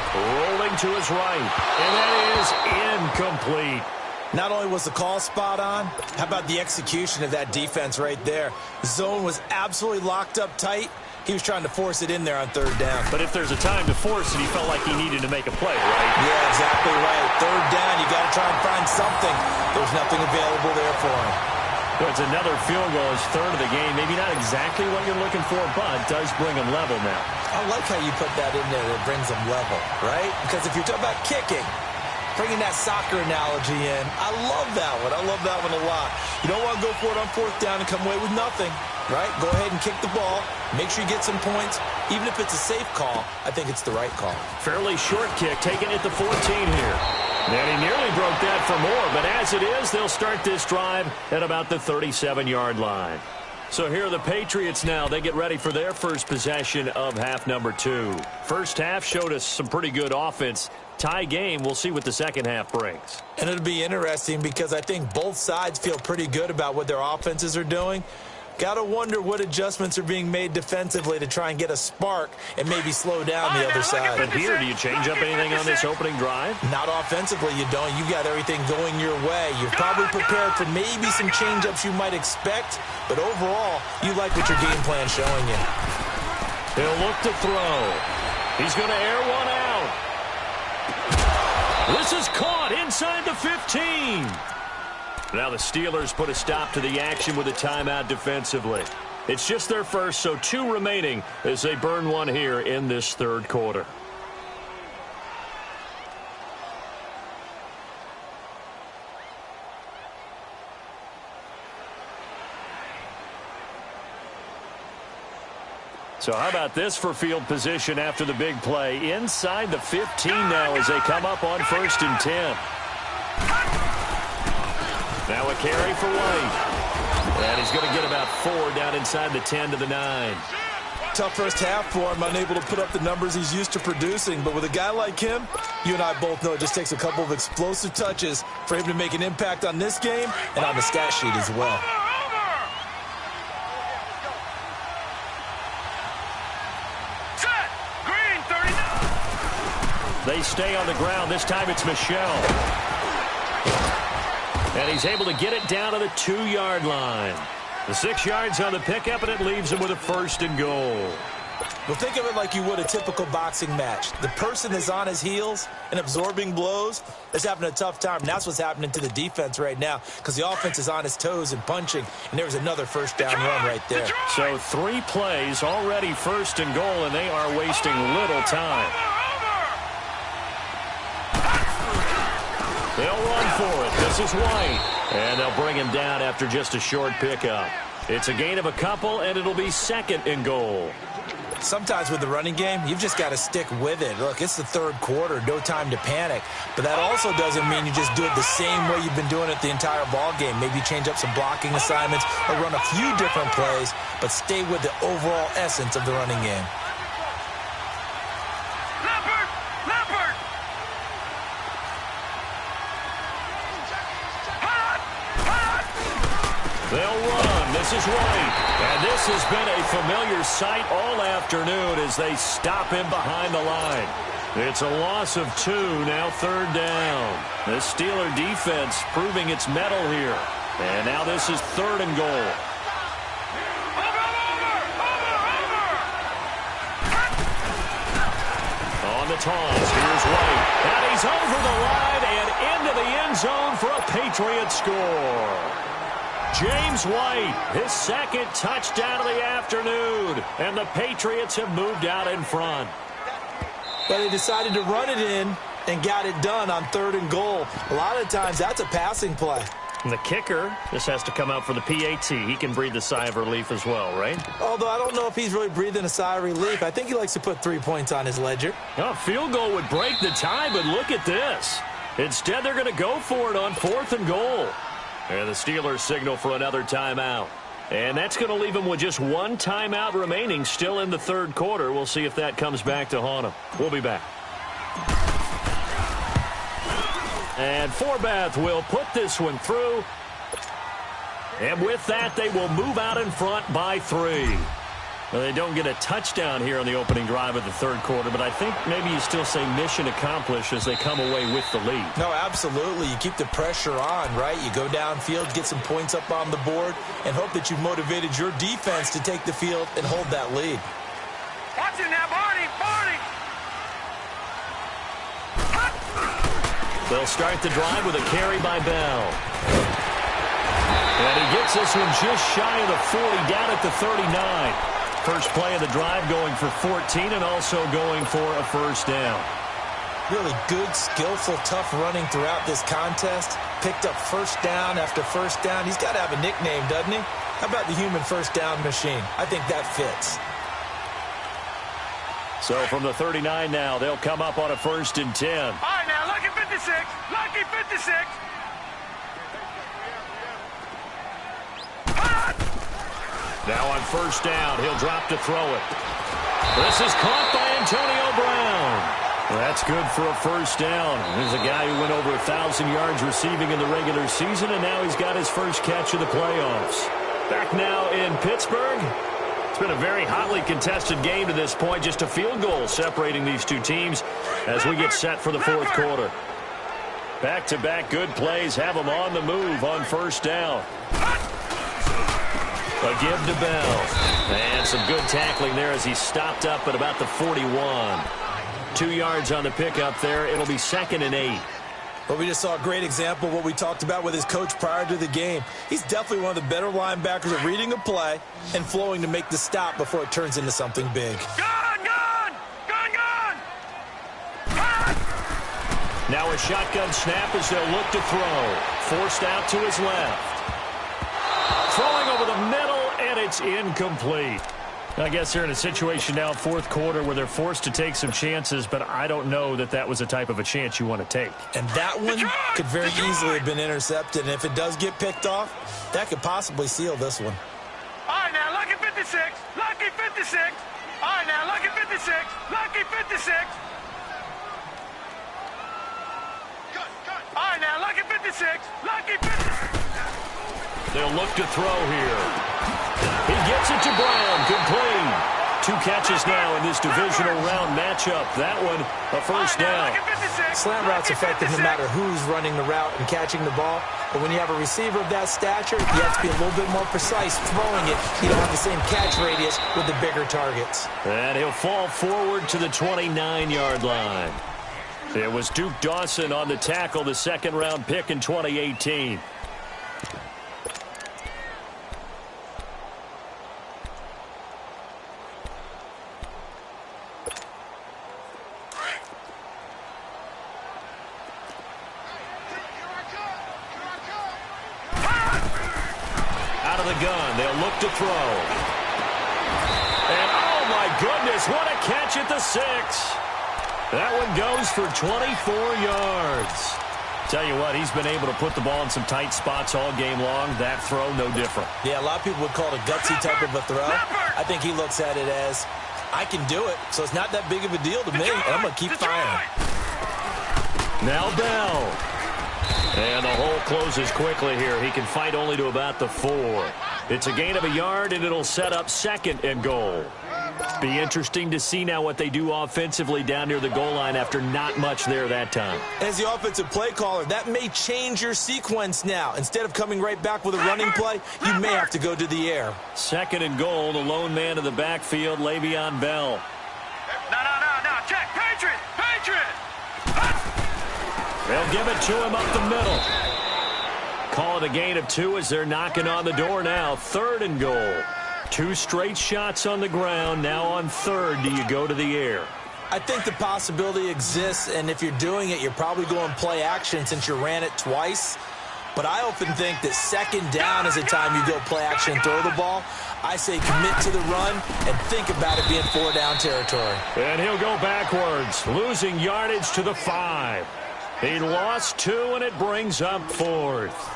Rolling to his right, and that is incomplete. Not only was the call spot on, how about the execution of that defense right there? The zone was absolutely locked up tight. He was trying to force it in there on 3rd down. But if there's a time to force it, he felt like he needed to make a play, right? Yeah, exactly right. 3rd down, you got to try and find something. There's nothing available there for him. It's another field goal, his 3rd of the game. Maybe not exactly what you're looking for, but does bring him level now. I like how you put that in there that brings him level, right? Because if you're talking about kicking, bringing that soccer analogy in, I love that one. I love that one a lot. You don't want to go for it on 4th down and come away with nothing. right? Go ahead and kick the ball. Make sure you get some points. Even if it's a safe call, I think it's the right call. Fairly short kick, taking it to 14 here. And he nearly broke that for more, but as it is, they'll start this drive at about the 37-yard line. So here are the Patriots now. They get ready for their first possession of half number 2. First half showed us some pretty good offense. Tie game, we'll see what the second half brings. And it'll be interesting because I think both sides feel pretty good about what their offenses are doing. Got to wonder what adjustments are being made defensively to try and get a spark and maybe slow down the other side. But here, do you change up anything on this opening drive? Not offensively, you don't. You've got everything going your way. You're probably prepared for maybe some change-ups you might expect, but overall, you like what your game plan's showing you. He'll look to throw. He's going to air one out. This is caught inside the 15. Now the Steelers put a stop to the action with a timeout defensively. It's just their first, so 2 remaining as they burn one here in this third quarter. So how about this for field position after the big play? Inside the 15 now as they come up on 1st and 10. Now a carry for White. And he's going to get about 4 down inside the 10 to the 9. Tough first half for him, unable to put up the numbers he's used to producing. But with a guy like him, you and I both know it just takes a couple of explosive touches for him to make an impact on this game and on the stat sheet as well. Set. Green, 39. They stay on the ground. This time it's Michel. And he's able to get it down to the 2-yard line. The 6 yards on the pickup, and it leaves him with a 1st and goal. Well, think of it like you would a typical boxing match. The person is on his heels and absorbing blows is having a tough time. And that's what's happening to the defense right now because the offense is on his toes and punching, and there's another first down run right there. So 3 plays, already 1st and goal, and they are wasting little time. They'll run for it. This is White. And they'll bring him down after just a short pickup. It's a gain of a couple, and it'll be 2nd and goal. Sometimes with the running game, you've just got to stick with it. Look, it's the third quarter, no time to panic. But that also doesn't mean you just do it the same way you've been doing it the entire ball game. Maybe change up some blocking assignments or run a few different plays, but stay with the overall essence of the running game. They'll run. This is White. And this has been a familiar sight all afternoon as they stop him behind the line. It's a loss of 2, now 3rd down. The Steeler defense proving its mettle here. And now this is 3rd and goal. On the toss, here's White. And he's over the line and into the end zone for a Patriot score. James White, his 2nd touchdown of the afternoon, and the Patriots have moved out in front. But they decided to run it in and got it done on 3rd and goal. A lot of times that's a passing play. And the kicker, this has to come out for the PAT. He can breathe a sigh of relief as well, right? Although I don't know if he's really breathing a sigh of relief. I think he likes to put 3 points on his ledger. A field goal would break the tie, but look at this. Instead, they're going to go for it on 4th and goal. And the Steelers signal for another timeout. And that's going to leave them with just 1 timeout remaining still in the 3rd quarter. We'll see if that comes back to haunt them. We'll be back. And Forbath will put this one through. And with that, they will move out in front by 3. Well, they don't get a touchdown here on the opening drive of the 3rd quarter, but I think maybe you still say mission accomplished as they come away with the lead. No, absolutely. You keep the pressure on, right? You go downfield, get some points up on the board, and hope that you've motivated your defense to take the field and hold that lead. Watch it now, Barney! They'll start the drive with a carry by Bell. And he gets this one just shy of the 40, down at the 39. First play of the drive going for 14 and also going for a 1st down. Really good, skillful, tough running throughout this contest. Picked up 1st down after 1st down. He's got to have a nickname, doesn't he? How about the human first down machine? I think that fits. So from the 39 now, they'll come up on a 1st and 10. All right, now, lucky 56. Lucky 56. Now on 1st down, he'll drop to throw it. This is caught by Antonio Brown. That's good for a 1st down. There's a guy who went over 1,000 yards receiving in the regular season, and now he's got his first catch of the playoffs. Back now in Pittsburgh. It's been a very hotly contested game to this point. Just a field goal separating these two teams as we get set for the 4th quarter. Back-to-back good plays have them on the move on 1st down. A give to Bell. And some good tackling there as he stopped up at about the 41. 2 yards on the pickup there. It'll be 2nd and 8. Well, we just saw a great example of what we talked about with his coach prior to the game. He's definitely one of the better linebackers at reading a play and flowing to make the stop before it turns into something big. Gun, gun! Gun, gun! Now a shotgun snap as they'll look to throw. Forced out to his left. Throwing over the middle, and it's incomplete. I guess they're in a situation now, 4th quarter, where they're forced to take some chances, but I don't know that that was the type of a chance you want to take. And that one could very easily have been intercepted, and if it does get picked off, that could possibly seal this one. All right, now, lucky 56. Lucky 56. All right, now, lucky 56. Lucky 56. All right, now, lucky 56. Lucky 56. They'll look to throw here. He gets it to Brown, complete. 2 catches now in this divisional round matchup. That one, a 1st down. Slant route's effective no matter who's running the route and catching the ball. But when you have a receiver of that stature, you have to be a little bit more precise throwing it. You don't have the same catch radius with the bigger targets. And he'll fall forward to the 29-yard line. It was Duke Dawson on the tackle, the 2nd-round pick in 2018. Gun. They'll look to throw. And oh my goodness, what a catch at the 6. That one goes for 24 yards. Tell you what, he's been able to put the ball in some tight spots all game long. That throw, no different. Yeah, a lot of people would call it a gutsy type of a throw. I think he looks at it as, I can do it, so it's not that big of a deal to me, and I'm going to keep firing. Now Bell. And the hole closes quickly here. He can fight only to about the 4. It's a gain of a yard, and it'll set up 2nd and goal. Be interesting to see now what they do offensively down near the goal line after not much there that time. As the offensive play caller, that may change your sequence now. Instead of coming right back with a running play, you may have to go to the air. 2nd and goal, the lone man in the backfield, Le'Veon Bell. No. Check. Patriot. They'll give it to him up the middle. Call it a gain of 2 as they're knocking on the door now. 3rd and goal. 2 straight shots on the ground. Now on 3rd, do you go to the air? I think the possibility exists, and if you're doing it, you're probably going play action since you ran it twice. But I often think that 2nd down is the time you go play action and throw the ball. I say commit to the run and think about it being 4-down territory. And he'll go backwards, losing yardage to the 5. He lost 2, and it brings up 4th.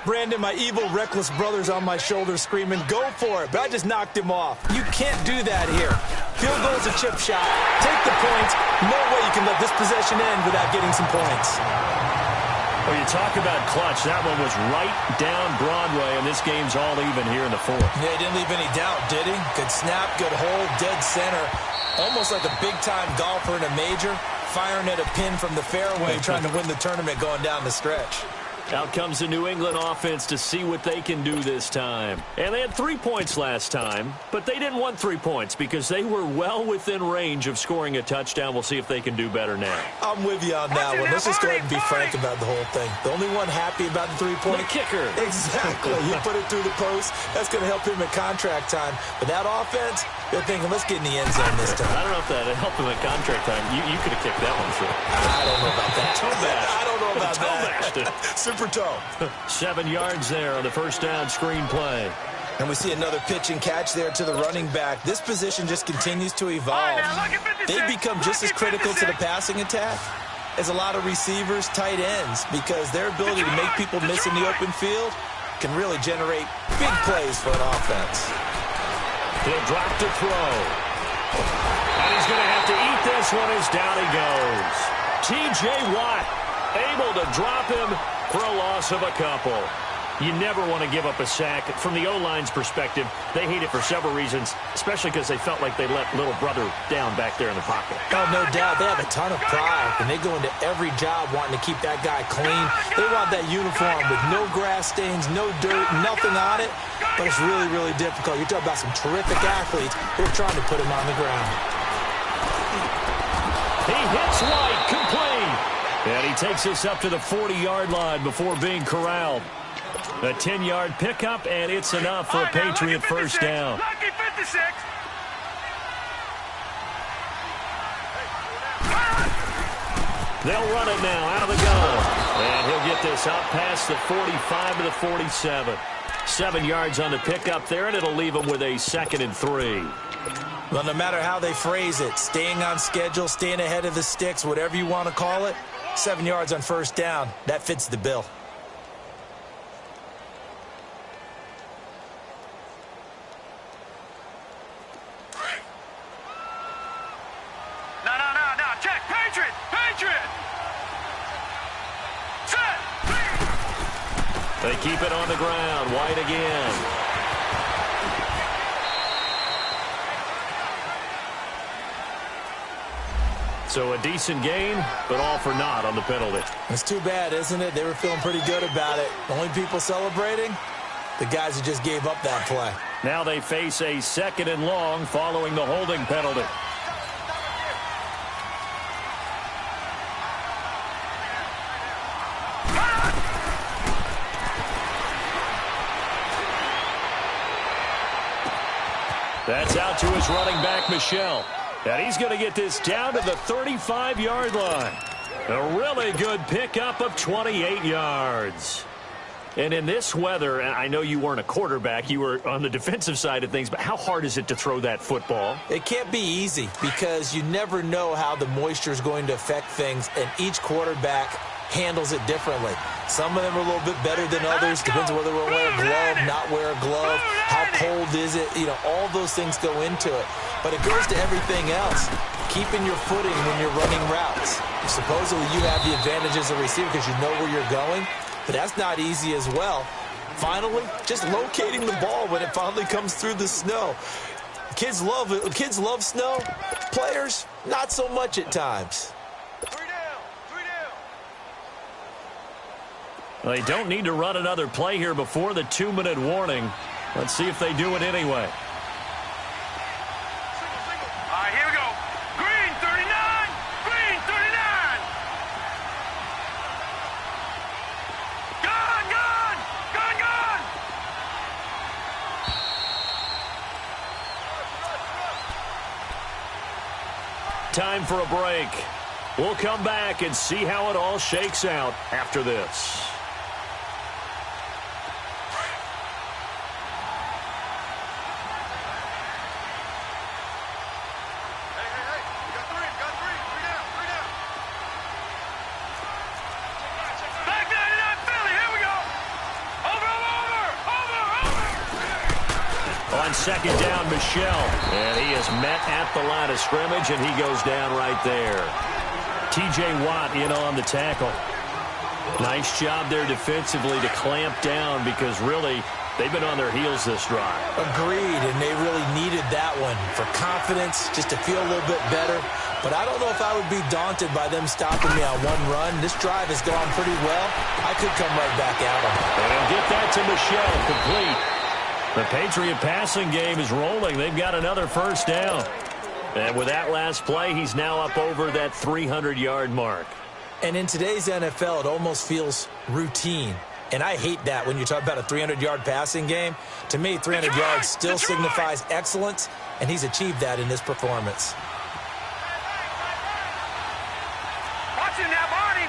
Brandon, my evil, reckless brother's on my shoulder screaming, go for it, but I just knocked him off. You can't do that here. Field goal's a chip shot. Take the points. No way you can let this possession end without getting some points. Well, you talk about clutch. That one was right down Broadway, and this game's all even here in the 4th. Yeah, he didn't leave any doubt, did he? Good snap, good hold, dead center. Almost like a big-time golfer in a major, firing at a pin from the fairway, trying to win the tournament going down the stretch. Out comes the New England offense to see what they can do this time. And they had 3 points last time, but they didn't want 3 points because they were well within range of scoring a touchdown. We'll see if they can do better now. I'm with you on that one. Let's just go ahead and be frank about the whole thing. The only one happy about the 3-point. The kicker. Exactly. He put it through the post. That's going to help him at contract time. But that offense, they're thinking, let's get in the end zone this time. I don't know if that helped him at contract time. You could have kicked that one through. I don't know about that. Toe bash. I don't know about toe that. Bashed it. Super toe. 7 yards there on the 1st down screen play. And we see another pitch and catch there to the running back. This position just continues to evolve. They've become just as critical to the passing attack as a lot of receivers, tight ends, because their ability to make people miss in the open field can really generate big plays for an offense. He'll drop to throw. And he's going to have to eat this one as down he goes. T.J. Watt able to drop him for a loss of a couple. You never want to give up a sack. From the O-line's perspective, they hate it for several reasons, especially because they felt like they let little brother down back there in the pocket. Oh, no doubt. They have a ton of pride, and they go into every job wanting to keep that guy clean. They want that uniform with no grass stains, no dirt, nothing on it, but it's really, really difficult. You're talking about some terrific athletes who are trying to put him on the ground. He hits White, complete. And he takes us up to the 40-yard line before being corralled. A 10-yard pickup, and it's enough for a Patriot first down. Lucky 56. They'll run it now out of the gun. And he'll get this up past the 45 to the 47. 7 yards on the pickup there, and it'll leave him with a 2nd and 3. Well, no matter how they phrase it, staying on schedule, staying ahead of the sticks, whatever you want to call it, 7 yards on first down, that fits the bill. Check. Patriot. Set. They keep it on the ground. White again. So a decent gain, but all for naught on the penalty. It's too bad, isn't it? They were feeling pretty good about it. The only people celebrating, the guys who just gave up that play. Now they face a 2nd and long following the holding penalty. That's out to his running back, Michel. And he's going to get this down to the 35-yard line. A really good pickup of 28 yards. And in this weather, and I know you weren't a quarterback, you were on the defensive side of things, but how hard is it to throw that football? It can't be easy because you never know how the moisture is going to affect things, and each quarterback handles it differently. Some of them are a little bit better than others. Depends on whether we'll wear a glove, not wear a glove. How cold is it? You know, all those things go into it. But it goes to everything else. Keeping your footing when you're running routes. Supposedly you have the advantage as a receiver because you know where you're going, but that's not easy as well. Finally, just locating the ball when it finally comes through the snow. Kids love it. Kids love snow. Players, not so much at times. They don't need to run another play here before the 2-minute warning. Let's see if they do it anyway. All right, here we go. Green 39. Green 39. Gun. Time for a break. We'll come back and see how it all shakes out after this. On 2nd down, Michel. And he is met at the line of scrimmage, and he goes down right there. T.J. Watt in on the tackle. Nice job there defensively to clamp down because really they've been on their heels this drive. Agreed, and they really needed that one for confidence, just to feel a little bit better. But I don't know if I would be daunted by them stopping me on one run. This drive has gone pretty well. I could come right back at them. And he'll get that to Michel, complete. The Patriot passing game is rolling. They've got another first down. And with that last play, he's now up over that 300-yard mark. And in today's NFL, it almost feels routine. And I hate that when you talk about a 300-yard passing game. To me, 300 yards still signifies excellence, and he's achieved that in this performance. Watch it now, Barney.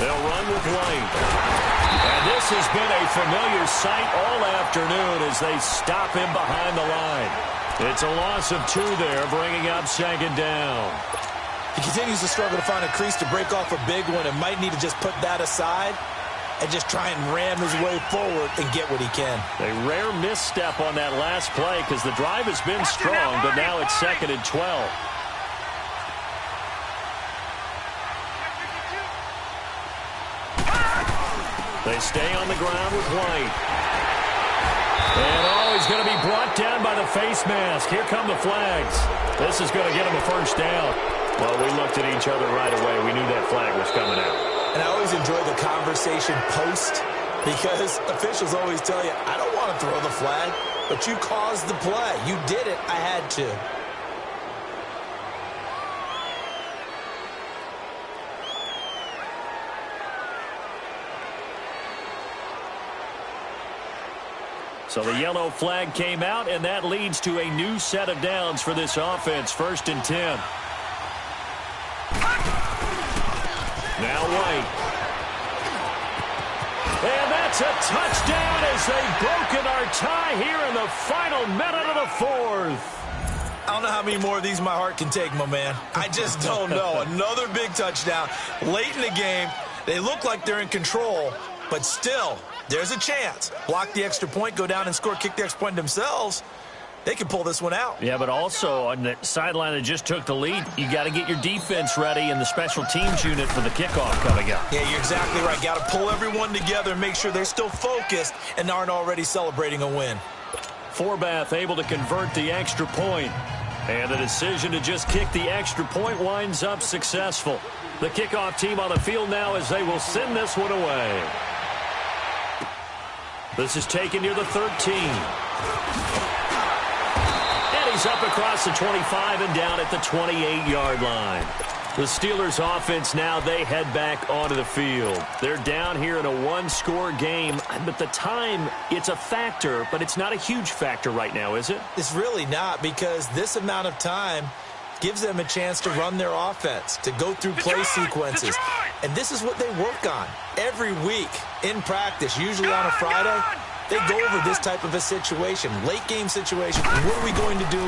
They'll run with White. And this has been a familiar sight all afternoon as they stop him behind the line. It's a loss of 2 there, bringing up second down. He continues to struggle to find a crease to break off a big one and might need to just put that aside and just try and ram his way forward and get what he can. A rare misstep on that last play because the drive has been strong, but now it's 2nd and 12. They stay on the ground with White. And he's going to be brought down by the face mask. Here come the flags. This is going to get him a first down. Well, we looked at each other right away. We knew that flag was coming out. And I always enjoy the conversation post because officials always tell you, I don't want to throw the flag, but you caused the play. You did it. I had to. So the yellow flag came out, and that leads to a new set of downs for this offense. 1st and 10. Now White. And that's a touchdown as they've broken our tie here in the final minute of the 4th. I don't know how many more of these my heart can take, my man. I just don't know. Another big touchdown late in the game. They look like they're in control, but still, there's a chance. Block the extra point, go down and score, kick the extra point themselves. They can pull this one out. Yeah, but also on the sideline that just took the lead, you got to get your defense ready and the special teams unit for the kickoff coming up. Yeah, you're exactly right. Got to pull everyone together and make sure they're still focused and aren't already celebrating a win. Forbath able to convert the extra point. And the decision to just kick the extra point winds up successful. The kickoff team on the field now as they will send this one away. This is taken near the 13. And he's up across the 25 and down at the 28-yard line. The Steelers offense now, they head back onto the field. They're down here in a one-score game, but the time, it's a factor, but it's not a huge factor right now, is it? It's really not, because this amount of time gives them a chance to run their offense, to go through play sequences. And this is what they work on every week in practice, usually on a Friday. They go over this type of a situation, late game situation. What are we going to do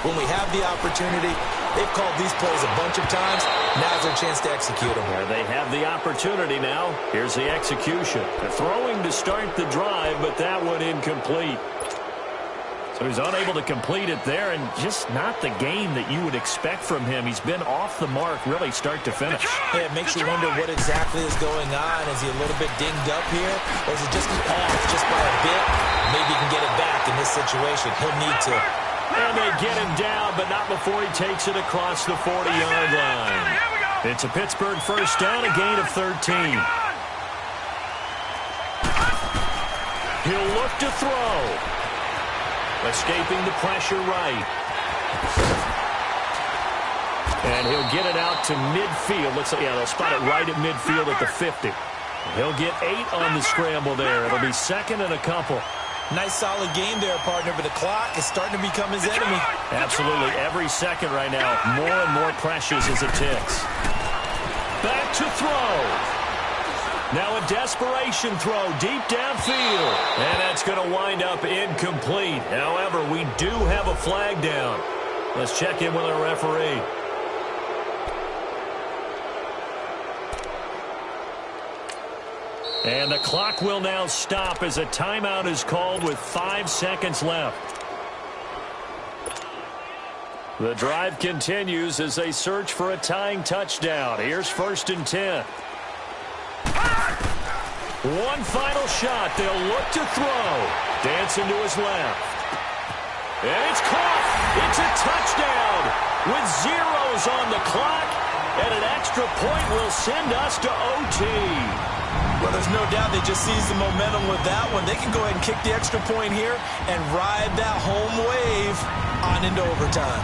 when we have the opportunity? They've called these plays a bunch of times. Now's their chance to execute them. There they have the opportunity now. Here's the execution. They're throwing to start the drive, but that one incomplete. So he's unable to complete it there, and just not the game that you would expect from him. He's been off the mark really start to finish. Yeah, it makes you wonder what exactly is going on. Is he a little bit dinged up here? Or is it just off just by a bit? Maybe he can get it back in this situation. He'll need to. And they get him down, but not before he takes it across the 40-yard line. It's a Pittsburgh first down, a gain of 13. He'll look to throw. Escaping the pressure right. And he'll get it out to midfield. Looks like, yeah, they'll spot it right at midfield at the 50. He'll get 8 on the scramble there. It'll be 2nd and a couple. Nice solid game there, partner, but the clock is starting to become his enemy. Absolutely. Every second right now, more and more precious as it ticks. Back to throw. Now a desperation throw deep downfield. And that's going to wind up incomplete. However, we do have a flag down. Let's check in with our referee. And the clock will now stop as a timeout is called with 5 seconds left. The drive continues as they search for a tying touchdown. Here's 1st and 10. One final shot. They'll look to throw. Dancing to his left. And it's caught. It's a touchdown with zeros on the clock. And an extra point will send us to OT. Well, there's no doubt they just seized the momentum with that one. They can go ahead and kick the extra point here and ride that home wave on into overtime.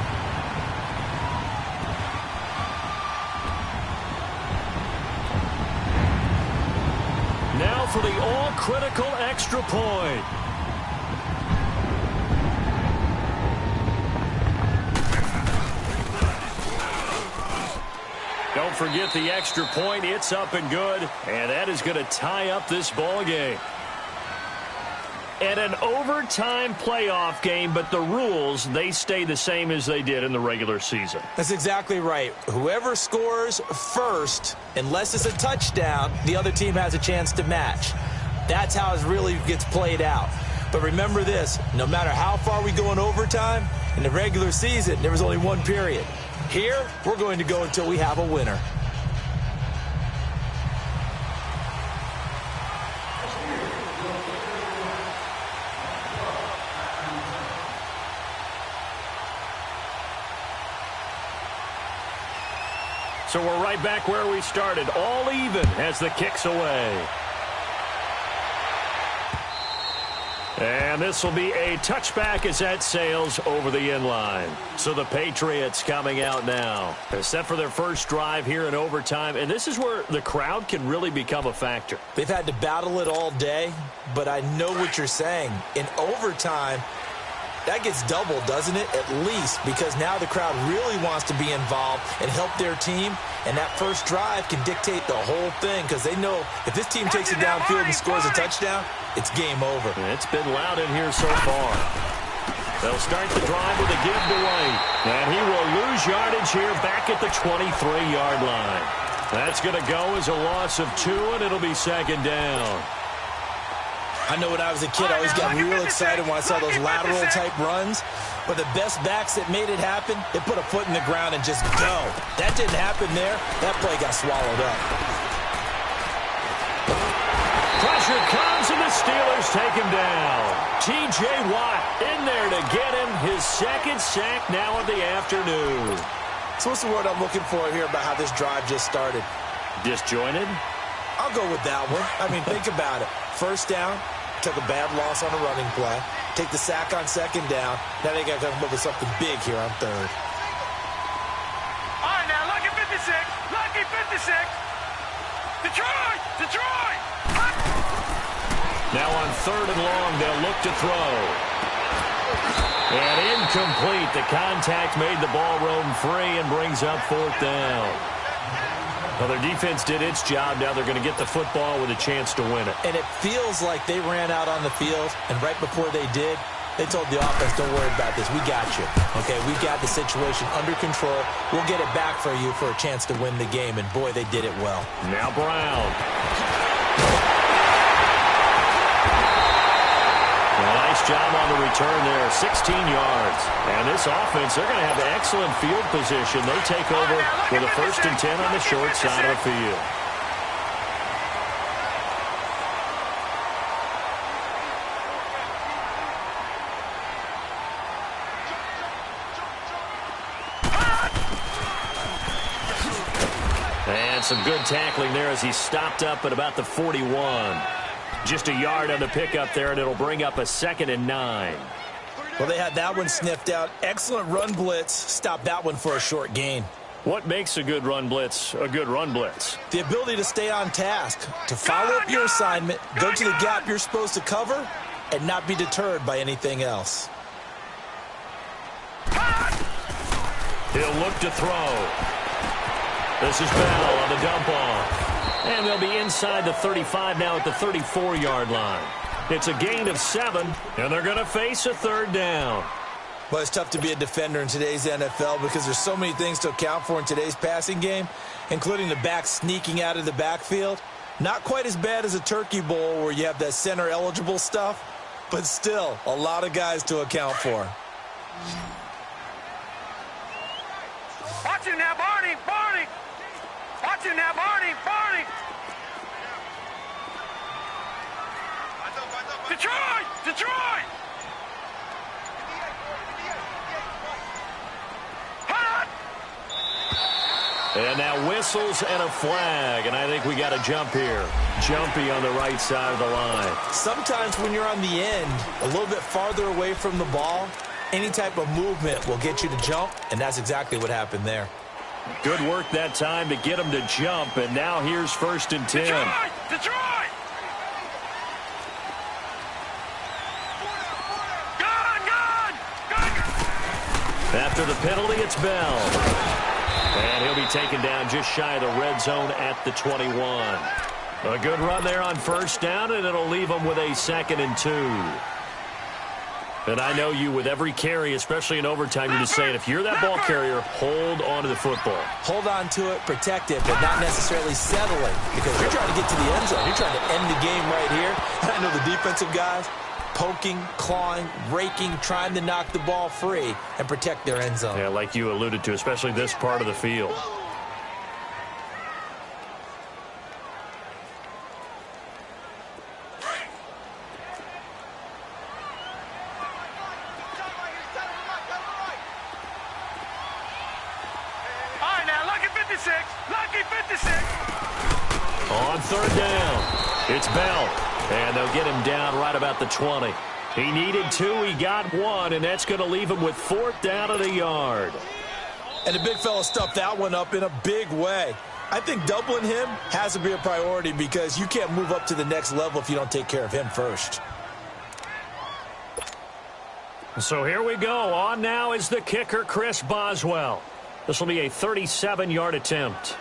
Now for the all-critical extra point. Don't forget the extra point. It's up and good, and that is going to tie up this ball game. And an overtime playoff game, but the rules, they stay the same as they did in the regular season. That's exactly right. Whoever scores first, unless it's a touchdown, the other team has a chance to match. That's how it really gets played out. But remember this, no matter how far we go in overtime, in the regular season, there was only one period. Here, we're going to go until we have a winner. So we're right back where we started, all even as the kick's away. And this will be a touchback as that sails over the inline. So the Patriots coming out now. They're set for their first drive here in overtime, and this is where the crowd can really become a factor. They've had to battle it all day, but I know what you're saying. In overtime, that gets doubled, doesn't it? At least, because now the crowd really wants to be involved and help their team, and that first drive can dictate the whole thing because they know if this team takes it downfield and scores a touchdown, it's game over. It's been loud in here so far. They'll start the drive with a give to White, and he will lose yardage here back at the 23-yard line. That's going to go as a loss of 2, and it'll be second down. I know when I was a kid, I always got real excited when I saw those lateral-type runs. But the best backs that made it happen, they put a foot in the ground and just go. That didn't happen there. That play got swallowed up. Pressure comes, and the Steelers take him down. T.J. Watt in there to get him his second sack now of the afternoon. So what's the word I'm looking for here about how this drive just started? Disjointed? I'll go with that one. I mean, think about it. First down, took a bad loss on a running play. Take the sack on second down. Now they got to come up with something big here on third. All right, now, lucky 56. Lucky 56. Detroit! Detroit! Now on third and long, they'll look to throw. And incomplete. The contact made the ball roam free and brings up fourth down. Well, their defense did its job. Now they're going to get the football with a chance to win it. And it feels like they ran out on the field, and right before they did, they told the offense, don't worry about this. We got you. Okay, we got the situation under control. We'll get it back for you for a chance to win the game. And, boy, they did it well. Now Brown. Nice job on the return there, 16 yards. And this offense, they're going to have excellent field position. They take over with a 1st and 10 on the short side of the field. And some good tackling there as he stopped up at about the 41. Just a yard on the pickup there, and it'll bring up a 2nd and 9. Well, they had that one sniffed out. Excellent run blitz. Stopped that one for a short gain. What makes a good run blitz a good run blitz? The ability to stay on task, to follow up your assignment, go to the gap you're supposed to cover, and not be deterred by anything else. He'll look to throw. This is Bell on the dump off. And they'll be inside the 35 now at the 34-yard line. It's a gain of 7, and they're going to face a 3rd down. Well, it's tough to be a defender in today's NFL because there's so many things to account for in today's passing game, including the back sneaking out of the backfield. Not quite as bad as a turkey bowl where you have that center-eligible stuff, but still a lot of guys to account for. Watch him now, Barney! Barney! Watch him now, Barney! Barney! Detroit! Detroit! Hot! And now whistles and a flag, and I think we got a jump here. Jumpy on the right side of the line. Sometimes when you're on the end, a little bit farther away from the ball, any type of movement will get you to jump, and that's exactly what happened there. Good work that time to get him to jump, and now here's 1st and 10. Detroit! Detroit! After the penalty, it's Bell. And he'll be taken down just shy of the red zone at the 21. A good run there on first down, and it'll leave him with a 2nd and 2. And I know you, with every carry, especially in overtime, you're just saying, if you're that ball carrier, hold on to the football. Hold on to it, protect it, but not necessarily settling, because you're trying to get to the end zone. You're trying to end the game right here. And I know the defensive guys poking, clawing, raking, trying to knock the ball free and protect their end zone. Yeah, like you alluded to, especially this part of the field. On third down, it's Bell, and they'll get him down right about the 20. He needed 2, he got 1, and that's going to leave him with 4th down at a yard. And the big fella stuffed that one up in a big way. I think doubling him has to be a priority because you can't move up to the next level if you don't take care of him first. So here we go. On now is the kicker, Chris Boswell. This will be a 37-yard attempt.